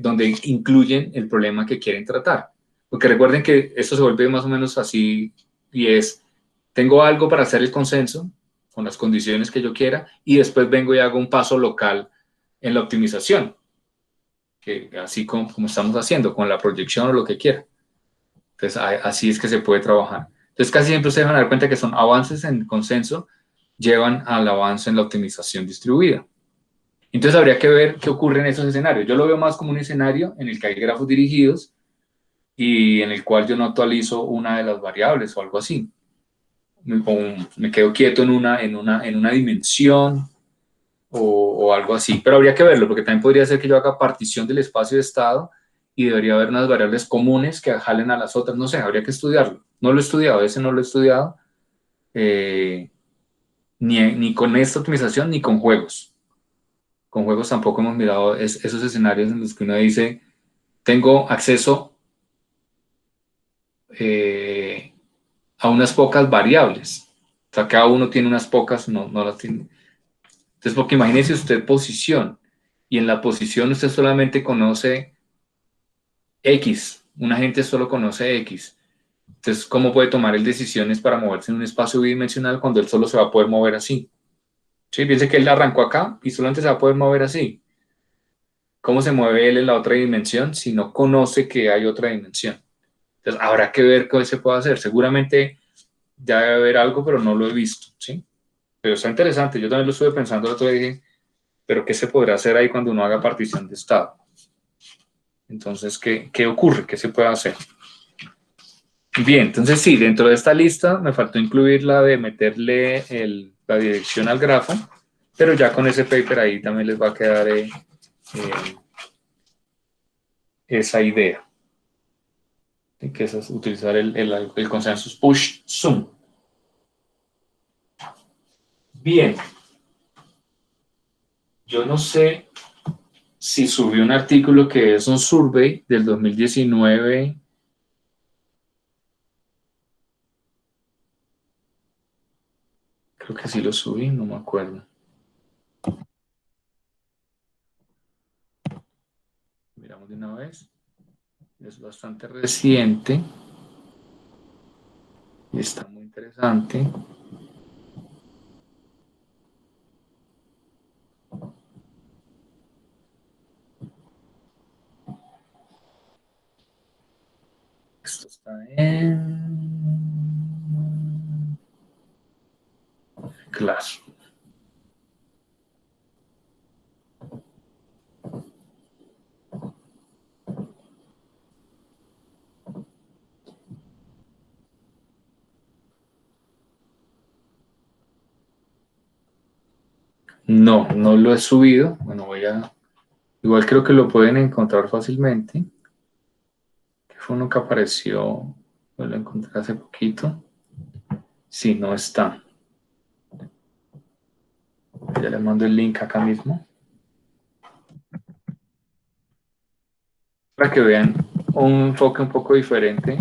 donde incluyen el problema que quieren tratar. Porque recuerden que esto se vuelve más o menos así y es, tengo algo para hacer el consenso con las condiciones que yo quiera y después vengo y hago un paso local en la optimización, que así como estamos haciendo, con la proyección o lo que quiera. Entonces, así es que se puede trabajar. Entonces, casi siempre ustedes van a dar cuenta que son avances en consenso, llevan al avance en la optimización distribuida. Entonces, habría que ver qué ocurre en esos escenarios. Yo lo veo más como un escenario en el que hay grafos dirigidos y en el cual yo no actualizo una de las variables o algo así. Me quedo quieto en una dimensión o algo así. Pero habría que verlo, porque también podría ser que yo haga partición del espacio de estado y debería haber unas variables comunes que jalen a las otras. No sé, habría que estudiarlo. No lo he estudiado, ese no lo he estudiado, ni con esta optimización ni con juegos. Con juegos tampoco hemos mirado esos escenarios en los que uno dice, tengo acceso a unas pocas variables. O sea, cada uno tiene unas pocas, no las tiene. Entonces, porque imagínese usted posición, y en la posición usted solamente conoce X, una gente solo conoce X. Entonces, ¿cómo puede tomar él decisiones para moverse en un espacio bidimensional cuando él solo se va a poder mover así? Sí, piense que él arrancó acá y solamente se va a poder mover así. ¿Cómo se mueve él en la otra dimensión si no conoce que hay otra dimensión? Entonces, habrá que ver qué se puede hacer. Seguramente ya debe haber algo, pero no lo he visto, ¿sí? Pero está interesante. Yo también lo estuve pensando el otro día y dije, pero ¿qué se podrá hacer ahí cuando uno haga partición de estado? Entonces, ¿qué ocurre? ¿Qué se puede hacer? Bien, entonces sí, dentro de esta lista me faltó incluir la de meterle la dirección al grafo, pero ya con ese paper ahí también les va a quedar esa idea, que es utilizar el consensus push zoom. Bien, yo no sé si subí un artículo que es un survey del 2019. Creo que sí lo subí, no me acuerdo. Miramos de una vez. Es bastante reciente y está muy interesante. Esto está en clase. No, no lo he subido. Bueno, igual creo que lo pueden encontrar fácilmente. Que fue uno que apareció, lo encontré hace poquito. Sí, no está. Ya les mando el link acá mismo. Para que vean un enfoque un poco diferente,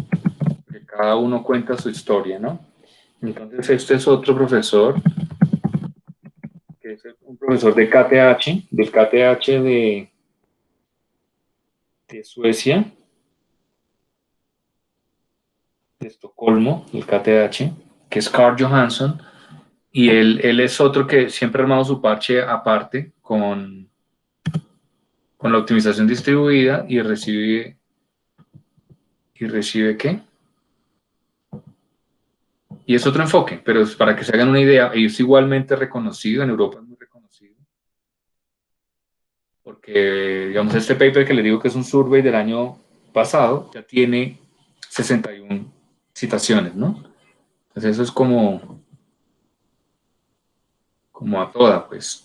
que cada uno cuenta su historia, ¿no? Entonces este es otro profesor, que es un profesor de KTH, del KTH de Suecia, de Estocolmo, el KTH, que es Carl Johansson, y él es otro que siempre ha armado su parche aparte con la optimización distribuida y recibe ¿qué? Y es otro enfoque, pero es para que se hagan una idea, es igualmente reconocido, en Europa es muy reconocido, porque digamos este paper que les digo que es un survey del año pasado, ya tiene 61 citaciones, ¿no? Entonces eso es como a toda, pues.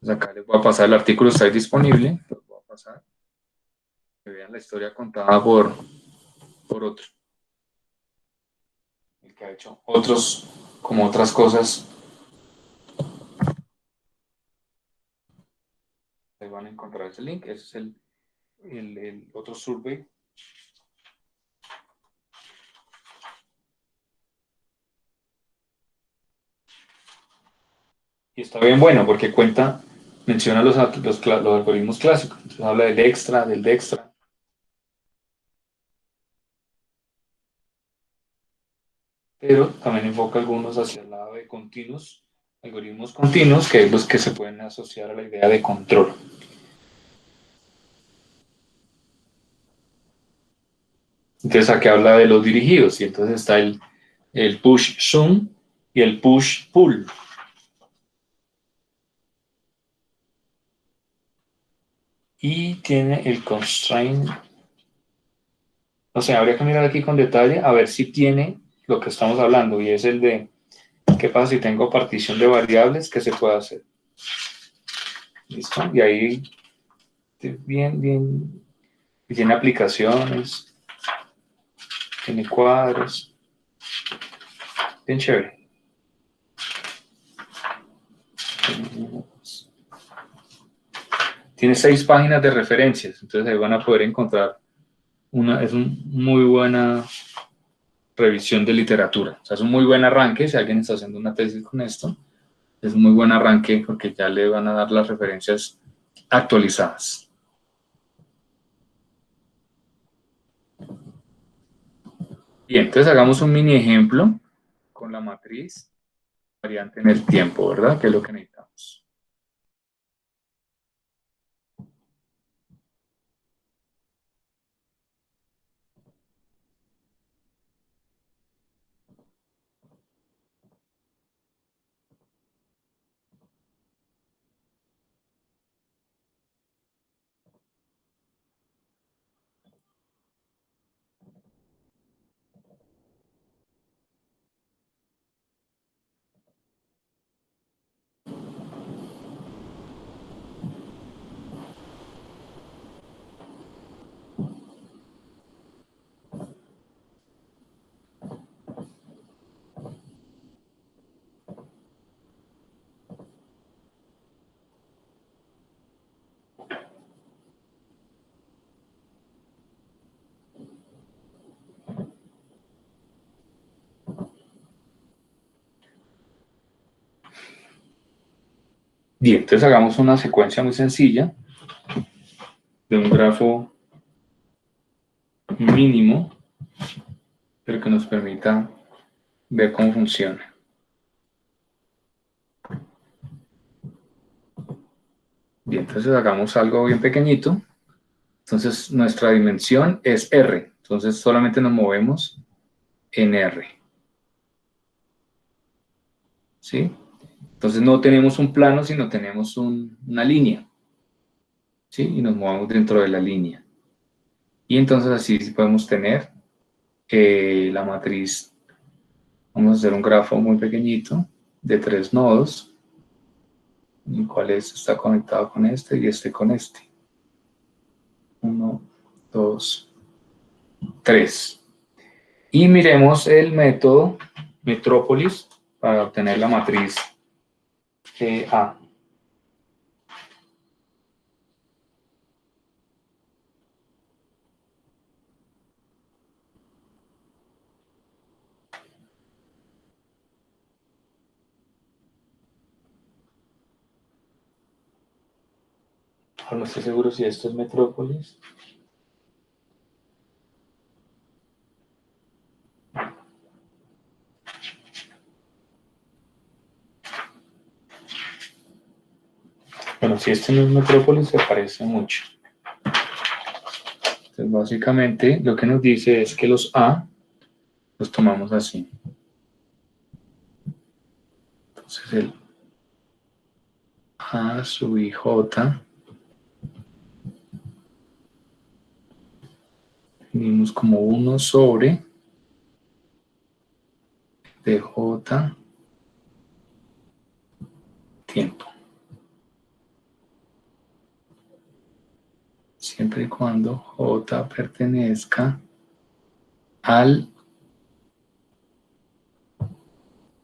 Entonces acá les voy a pasar el artículo, está ahí disponible, los voy a pasar, que vean la historia contada por otro, el que ha hecho otros, como otras cosas, ahí van a encontrar ese link, ese es el otro survey. Y está bien bueno porque menciona los algoritmos clásicos. Entonces habla del Dijkstra. Pero también enfoca algunos hacia el lado de continuos, algoritmos continuos, que es los que se pueden asociar a la idea de control. Entonces aquí habla de los dirigidos y entonces está el push zoom y el push pull. Y tiene el constraint. O sea, habría que mirar aquí con detalle a ver si tiene lo que estamos hablando y es el de qué pasa si tengo partición de variables, qué se puede hacer. ¿Listo? Y ahí bien, y tiene aplicaciones, tiene cuadros, bien chévere. Tiene 6 páginas de referencias, entonces ahí van a poder encontrar es una muy buena revisión de literatura. O sea, es un muy buen arranque, si alguien está haciendo una tesis con esto, es un muy buen arranque porque ya le van a dar las referencias actualizadas. Bien, entonces hagamos un mini ejemplo con la matriz variante en el tiempo, ¿verdad? Que es lo que necesitamos. Bien, entonces hagamos una secuencia muy sencilla de un grafo mínimo, pero que nos permita ver cómo funciona. Bien, entonces hagamos algo bien pequeñito. Entonces nuestra dimensión es R, entonces solamente nos movemos en R. ¿Sí? Entonces no tenemos un plano, sino tenemos una línea. ¿Sí? Y nos movemos dentro de la línea. Y entonces así sí podemos tener la matriz. Vamos a hacer un grafo muy pequeñito de 3 nodos. y cuál está conectado con este y este con este. 1, 2, 3. Y miremos el método Metrópolis para obtener la matriz A. No estoy seguro si esto es Metrópolis. Bueno, si este no es Metrópolis, se parece mucho. Entonces, básicamente, lo que nos dice es que los A los tomamos así. Entonces, el A sub IJ tenemos como 1 sobre DJ tiempo. Siempre y cuando J pertenezca al,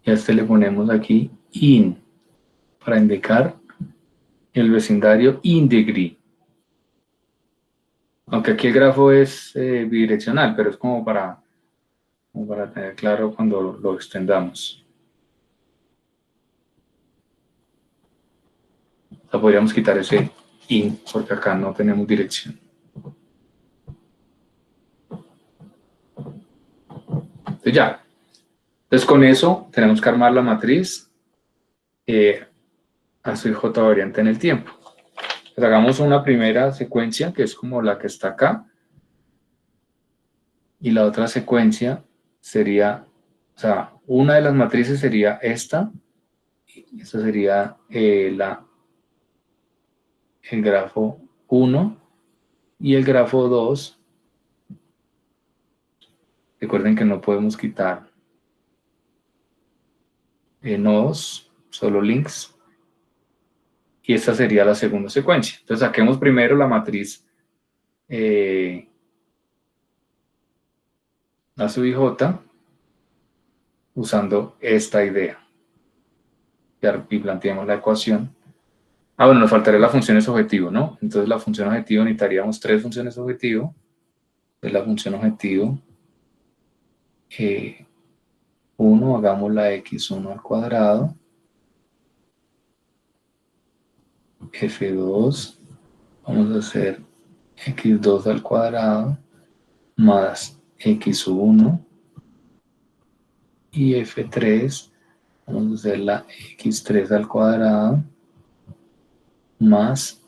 y a este le ponemos aquí in, para indicar el vecindario in degree. Aunque aquí el grafo es bidireccional, pero es como para tener claro cuando lo extendamos. O sea, podríamos quitar ese in, porque acá no tenemos dirección. Entonces ya. Entonces con eso tenemos que armar la matriz a su J variante en el tiempo. Pues hagamos una primera secuencia, que es como la que está acá, y la otra secuencia sería, o sea, una de las matrices sería esta, y esta sería el grafo 1, y el grafo 2, recuerden que no podemos quitar nodos, solo links, y esta sería la segunda secuencia. Entonces saquemos primero la matriz A sub IJ usando esta idea. Y planteamos la ecuación. Bueno, nos faltaría las funciones objetivo, ¿no? Entonces la función objetivo necesitaríamos 3 funciones objetivo. Entonces la función objetivo 1, hagamos la x1 al cuadrado, f2, vamos a hacer x2 al cuadrado, más x1, y f3, vamos a hacer la x3 al cuadrado, más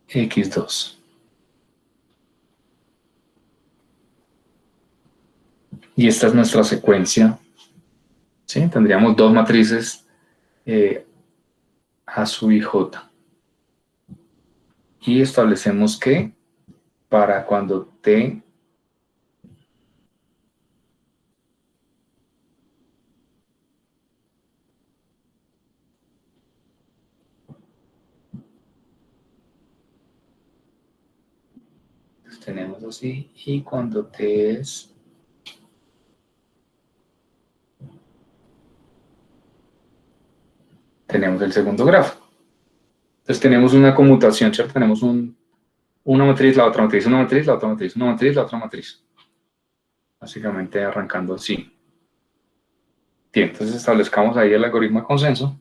x2. Y esta es nuestra secuencia, ¿sí? Tendríamos dos matrices A sub IJ. Y establecemos que para cuando T tenemos así, y cuando T es tenemos el segundo grafo. Entonces tenemos una conmutación, ¿cierto? Tenemos una matriz, la otra matriz, una matriz, la otra matriz, una matriz, la otra matriz. Básicamente arrancando así. Bien, entonces establezcamos ahí el algoritmo de consenso.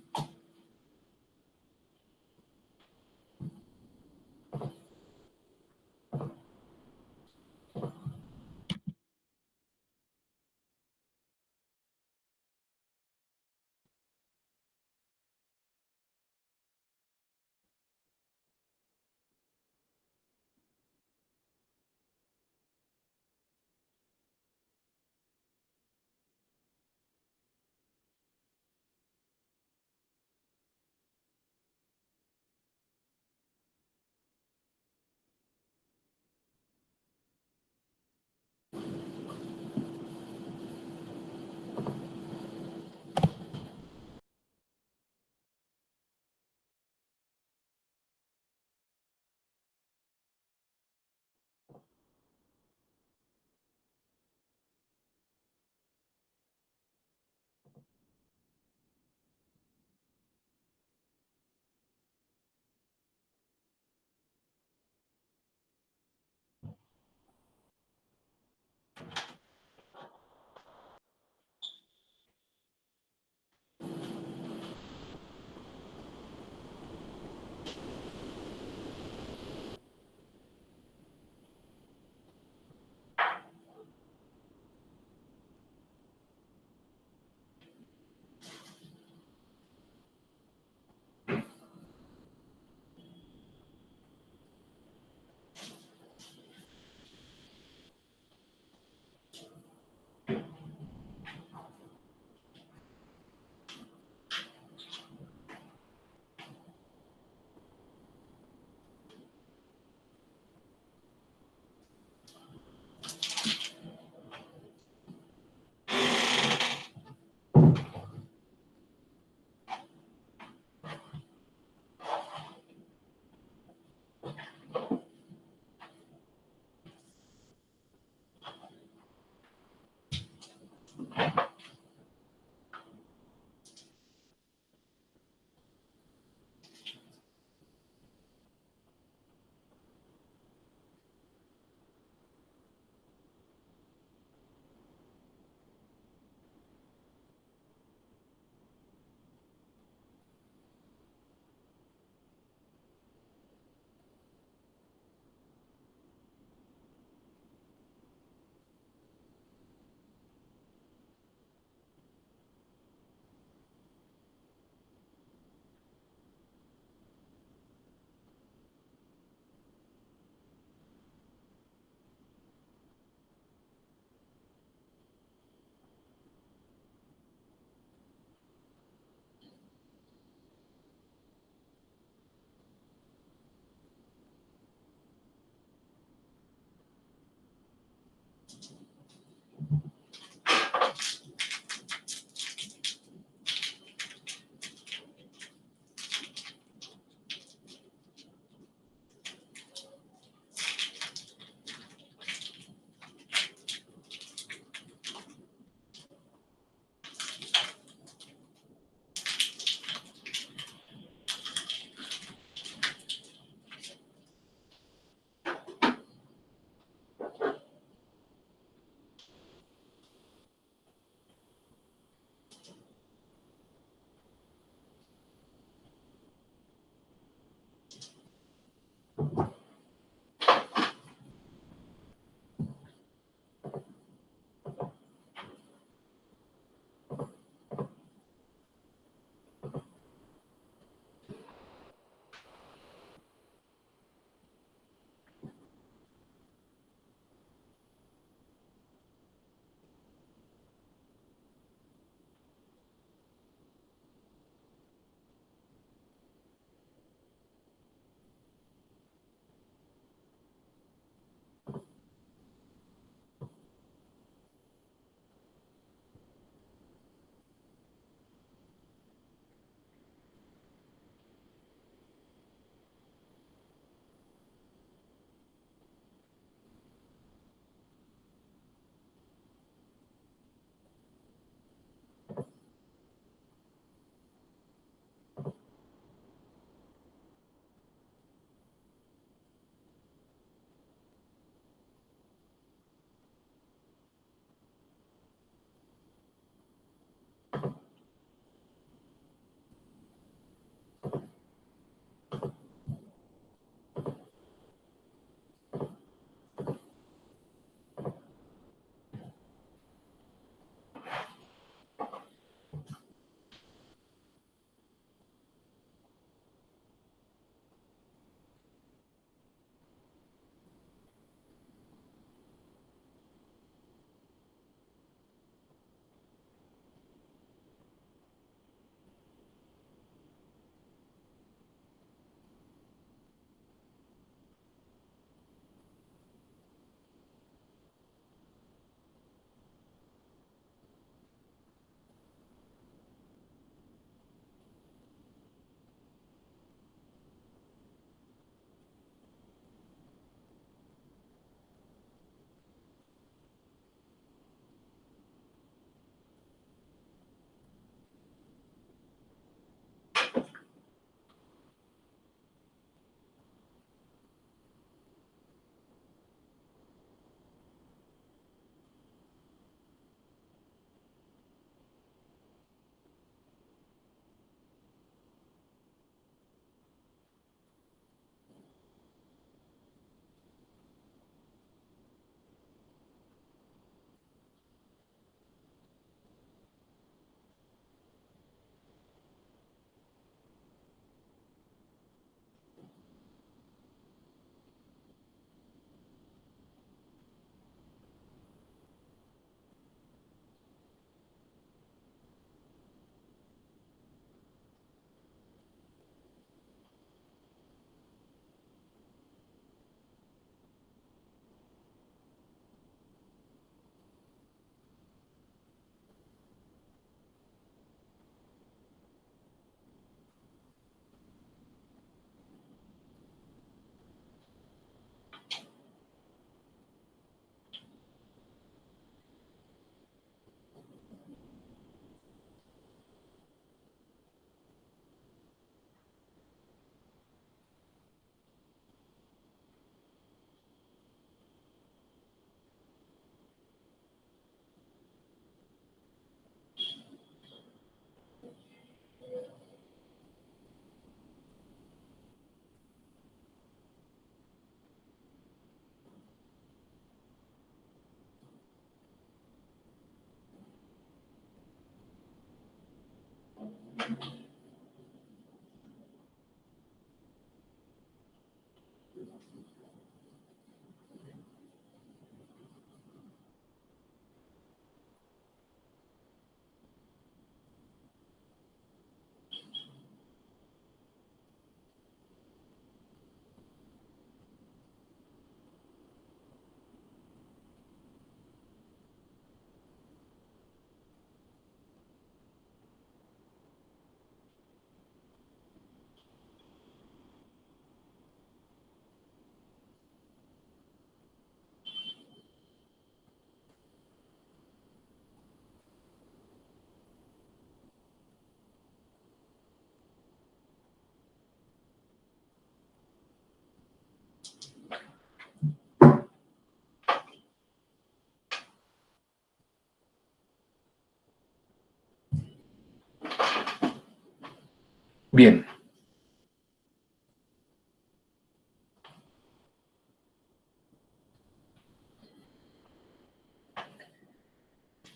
Bien.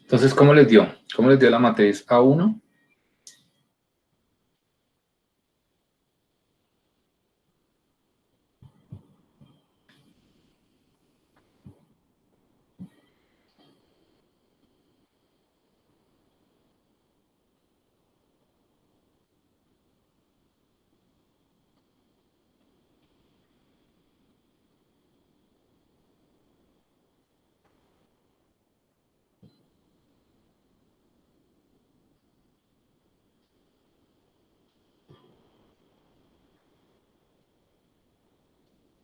Entonces, ¿cómo les dio? ¿Cómo les dio la matriz A1?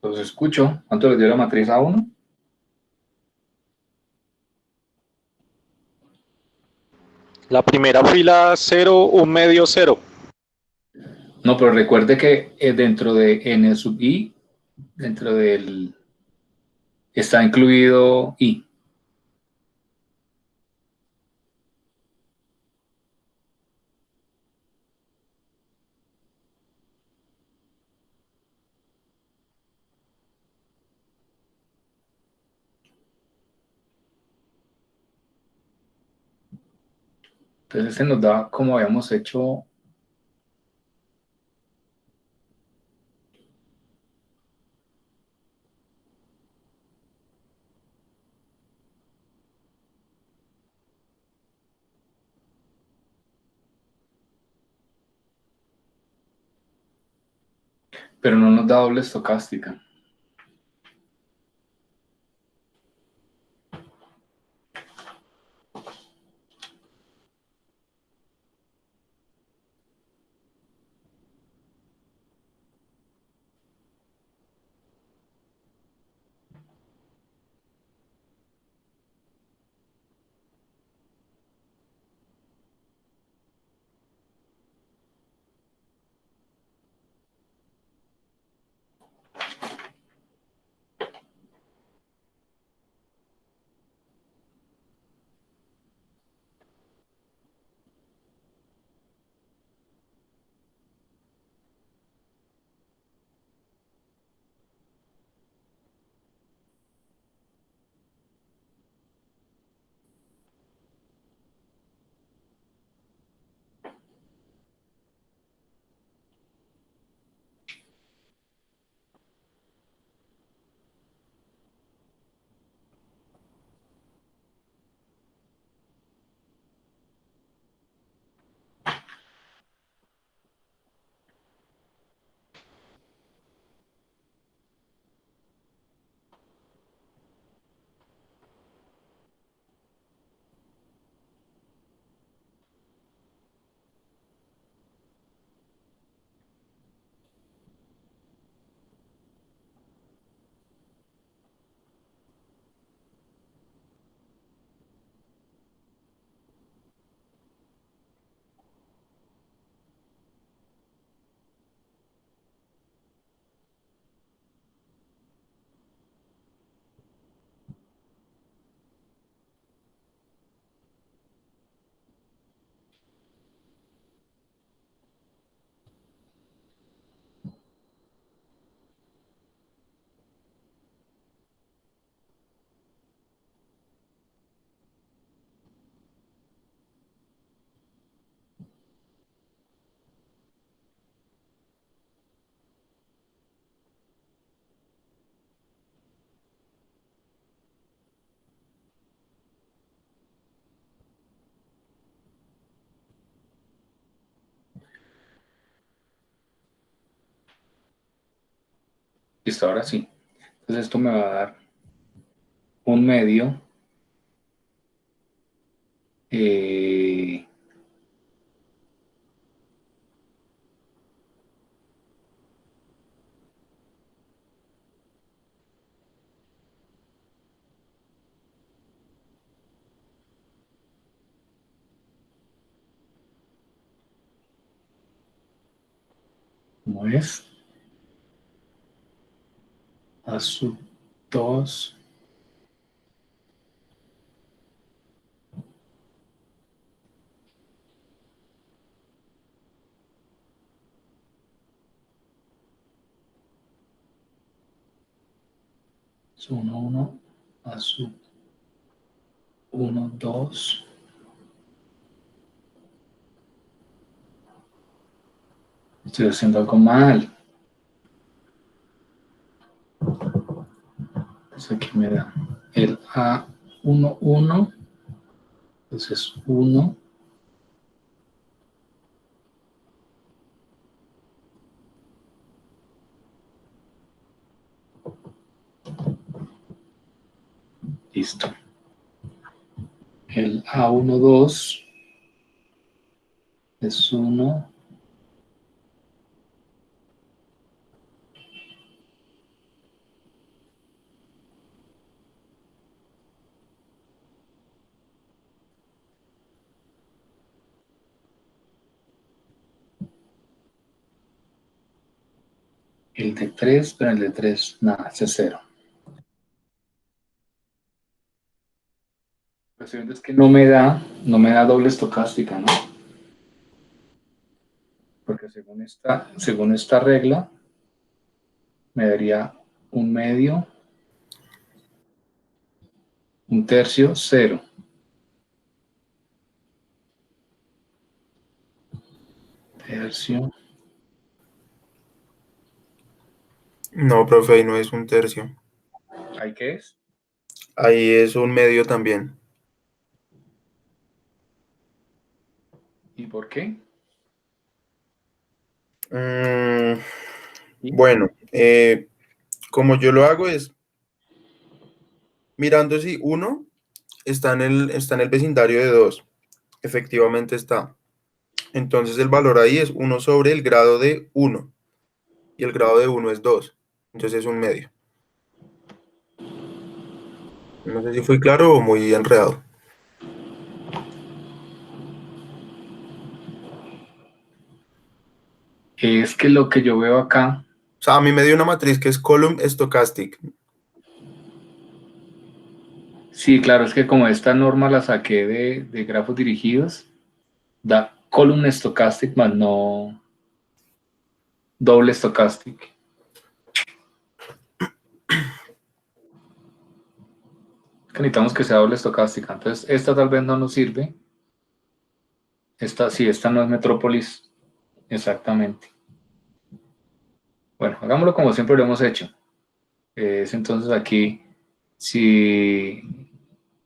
Los escucho. ¿Cuánto les dio la matriz A1? La primera fila 0, un medio 0. No, pero recuerde que dentro de n sub i, dentro del, está incluido i. Entonces se nos da como habíamos hecho. Pero no nos da doble estocástica. Listo, ahora sí. Entonces esto me va a dar un medio. eh, ¿Cómo es? A sub 2 sub 1, 1 a sub 1, 2. Estoy haciendo algo mal. Entonces aquí me da el A1, 1. Entonces 1. Listo. El A1, 2 es 1. El de 3, pero el de 3, nada, ese es 0. Lo siguiente es que no me da doble estocástica, ¿no? Porque según esta regla, me daría un medio, un tercio, 0. Tercio. No, profe, ahí no es un tercio. ¿Ahí qué es? Ahí es un medio también. ¿Y por qué? Mm, ¿Y? bueno, como yo lo hago es mirando si uno está en el vecindario de 2. Efectivamente está. Entonces el valor ahí es 1 sobre el grado de 1. Y el grado de 1 es 2. Entonces es un medio. No sé si fui claro o muy enredado. Es que lo que yo veo acá, O sea, a mí me dio una matriz que es column stochastic. sí, claro, es que como esta norma la saqué de grafos dirigidos, da column stochastic más no doble stochastic. Que necesitamos que sea doble estocástica. Entonces, esta tal vez no nos sirve. Esta sí, esta no es Metrópolis exactamente. Bueno, hagámoslo como siempre lo hemos hecho. Es entonces aquí, si,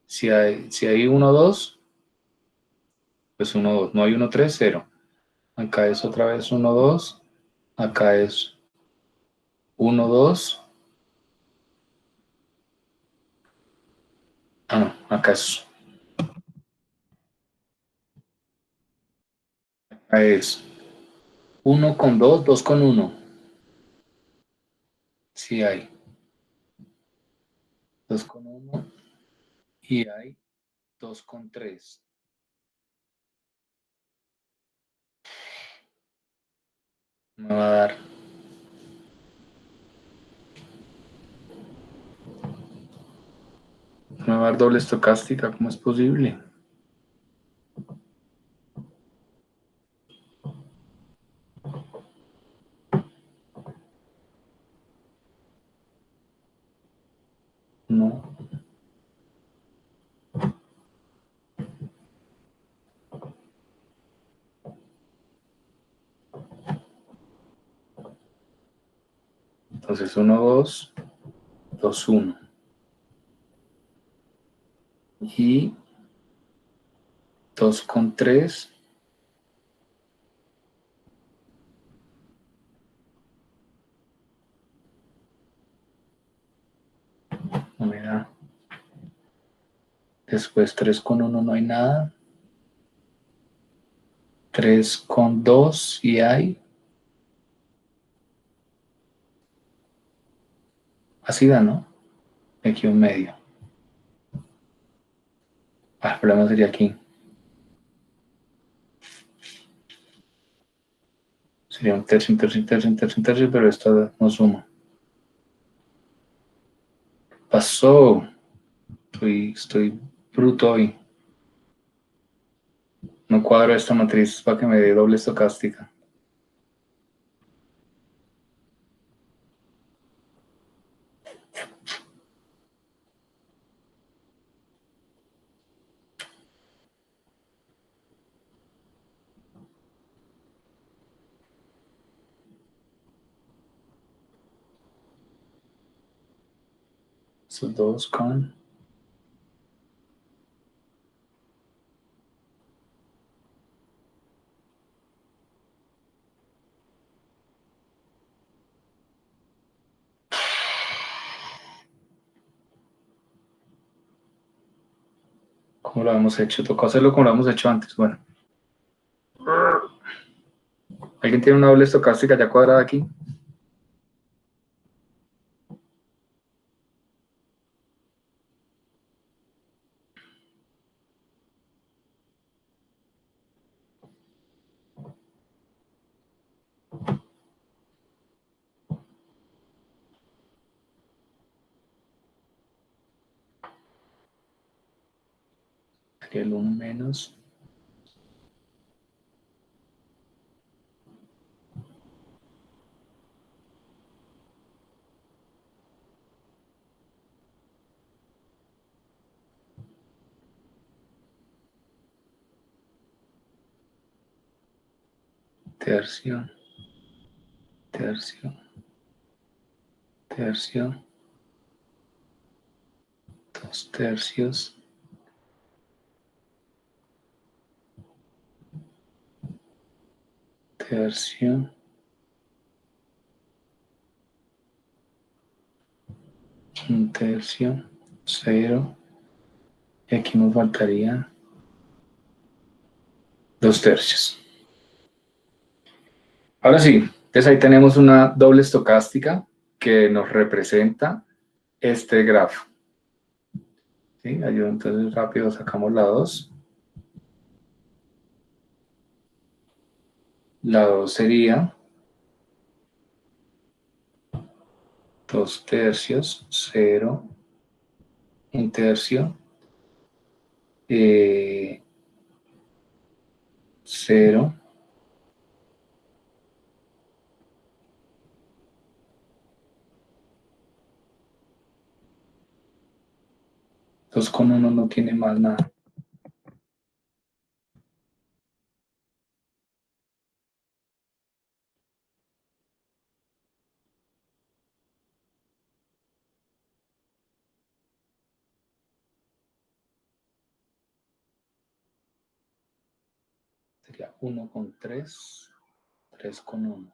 si hay 1, 2, pues 1, 2. No hay 1, 3, 0. Acá es otra vez 1, 2. Acá es 1, 2. Ah, no, acá es 1 con 2, 2 con 1. Sí hay 2 con 1 y hay 2 con 3. Me va a dar doble estocástica, ¿cómo es posible? No. Entonces 1, 2, 2, 1. Y 2 con 3. Después 3,1 no hay nada. 3,2 y hay. Así da, ¿no? Aquí un medio. El problema sería aquí. Sería un tercio, un tercio, un tercio, un tercio, un tercio, pero esta no suma. Pasó. Estoy bruto hoy. No cuadro esta matriz para que me dé doble estocástica. Esos dos con... ¿Cómo lo hemos hecho? Tocó hacerlo como lo hemos hecho antes. Bueno. ¿Alguien tiene una doble estocástica ya cuadrada aquí? Sería el 1 menos... tercio, tercio, tercio, 2 tercios, tercio, un tercio, 0, y aquí nos faltaría 2 tercios. Ahora sí, entonces ahí tenemos una doble estocástica que nos representa este grafo. ¿Sí? Ayuda, entonces rápido sacamos la 2. La 2 sería 2 tercios, 0, un tercio, 0, Entonces con 1 no tiene más nada. Sería 1,3, 3,1,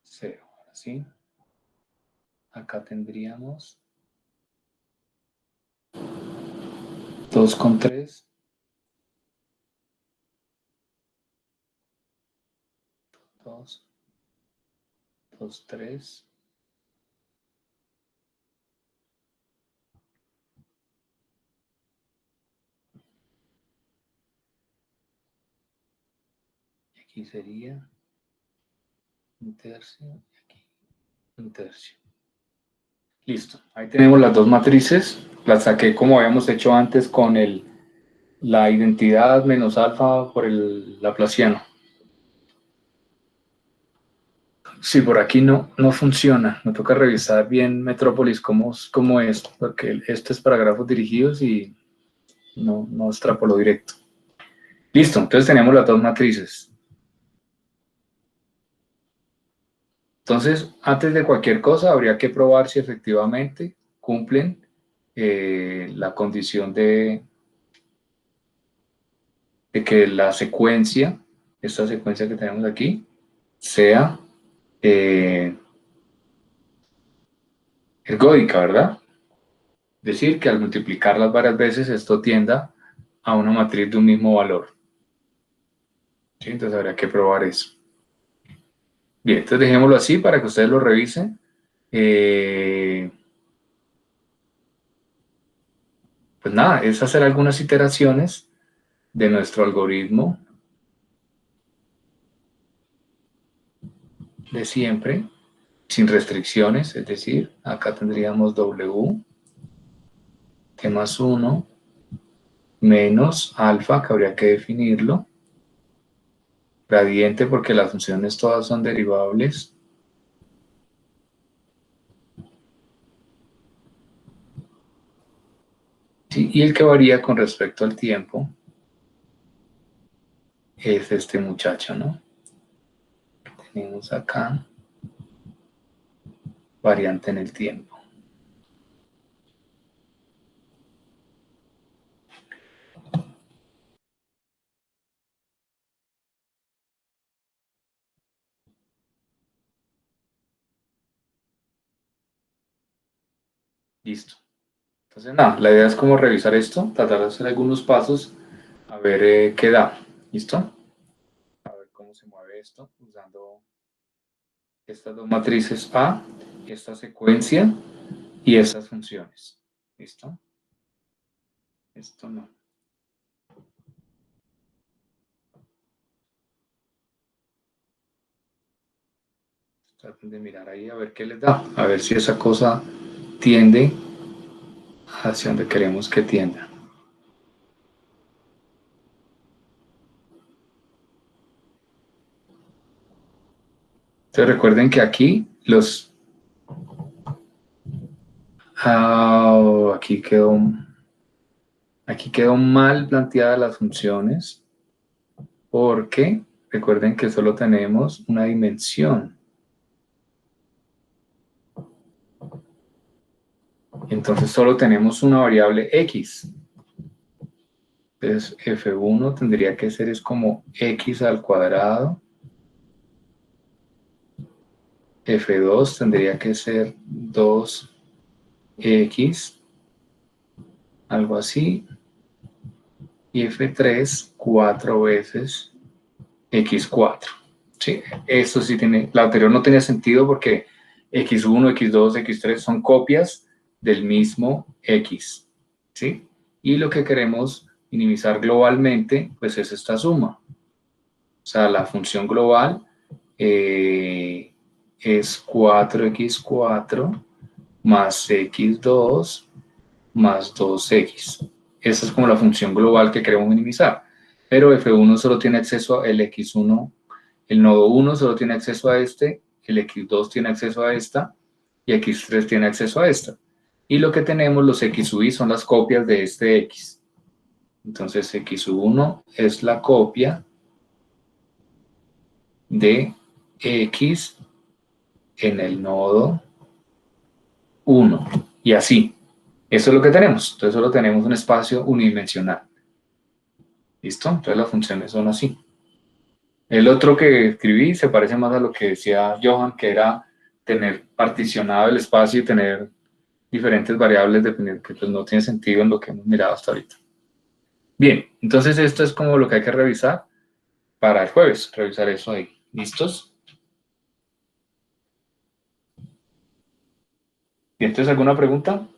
0. Ahora sí. Acá tendríamos 2,3, 2, 2, 3, y aquí sería un tercio, y aquí un tercio. Listo, ahí tenemos las dos matrices, las saqué como habíamos hecho antes con la identidad menos alfa por el laplaciano. Sí, por aquí no funciona, me toca revisar bien Metrópolis cómo es, porque este es para grafos dirigidos y no extrapoló directo. Listo, entonces tenemos las dos matrices. Entonces, antes de cualquier cosa, habría que probar si efectivamente cumplen la condición de que la secuencia, esta secuencia que tenemos aquí, sea ergódica, ¿verdad? decir que al multiplicarlas varias veces esto tienda a una matriz de un mismo valor. ¿Sí? Entonces habría que probar eso. Bien, entonces dejémoslo así para que ustedes lo revisen. Pues nada, es hacer algunas iteraciones de nuestro algoritmo de siempre, sin restricciones, es decir, acá tendríamos W, T más 1, menos alfa, que habría que definirlo, gradiente porque las funciones todas son derivables, ¿sí? Y el que varía con respecto al tiempo es este muchacho, ¿no? Tenemos acá variante en el tiempo. Listo. Entonces, nada, la idea es como revisar esto, tratar de hacer algunos pasos, a ver qué da. ¿Listo? A ver cómo se mueve esto usando estas dos matrices A, esta secuencia y estas funciones. ¿Listo? Esto no. Traten de mirar ahí a ver qué les da, a ver si esa cosa tiende hacia donde queremos que tienda. Entonces recuerden que aquí aquí quedó mal planteadas las funciones porque recuerden que solo tenemos una dimensión. Entonces solo tenemos una variable x. Entonces f1 tendría que ser es como x al cuadrado. F2 tendría que ser 2x, algo así. Y F3, 4 veces x4. ¿Sí? Esto sí tiene, la anterior no tenía sentido porque x1, x2, x3 son copias del mismo x. ¿Sí? Y lo que queremos minimizar globalmente, pues es esta suma. O sea, la función global es 4x4 más x2 más 2x. Esa es como la función global que queremos minimizar. Pero F1 solo tiene acceso al x1, el nodo 1 solo tiene acceso a este, el x2 tiene acceso a esta y x3 tiene acceso a esta. Y lo que tenemos, los x sub i, son las copias de este x. Entonces x1 es la copia de x en el nodo 1. Y así. Eso es lo que tenemos. Entonces solo tenemos un espacio unidimensional. ¿Listo? Entonces las funciones son así. El otro que escribí se parece más a lo que decía Johan, que era tener particionado el espacio y tener diferentes variables dependiendo, que pues no tiene sentido en lo que hemos mirado hasta ahorita. Bien, entonces esto es como lo que hay que revisar para el jueves, revisar eso ahí. ¿Listos? ¿Y entonces alguna pregunta?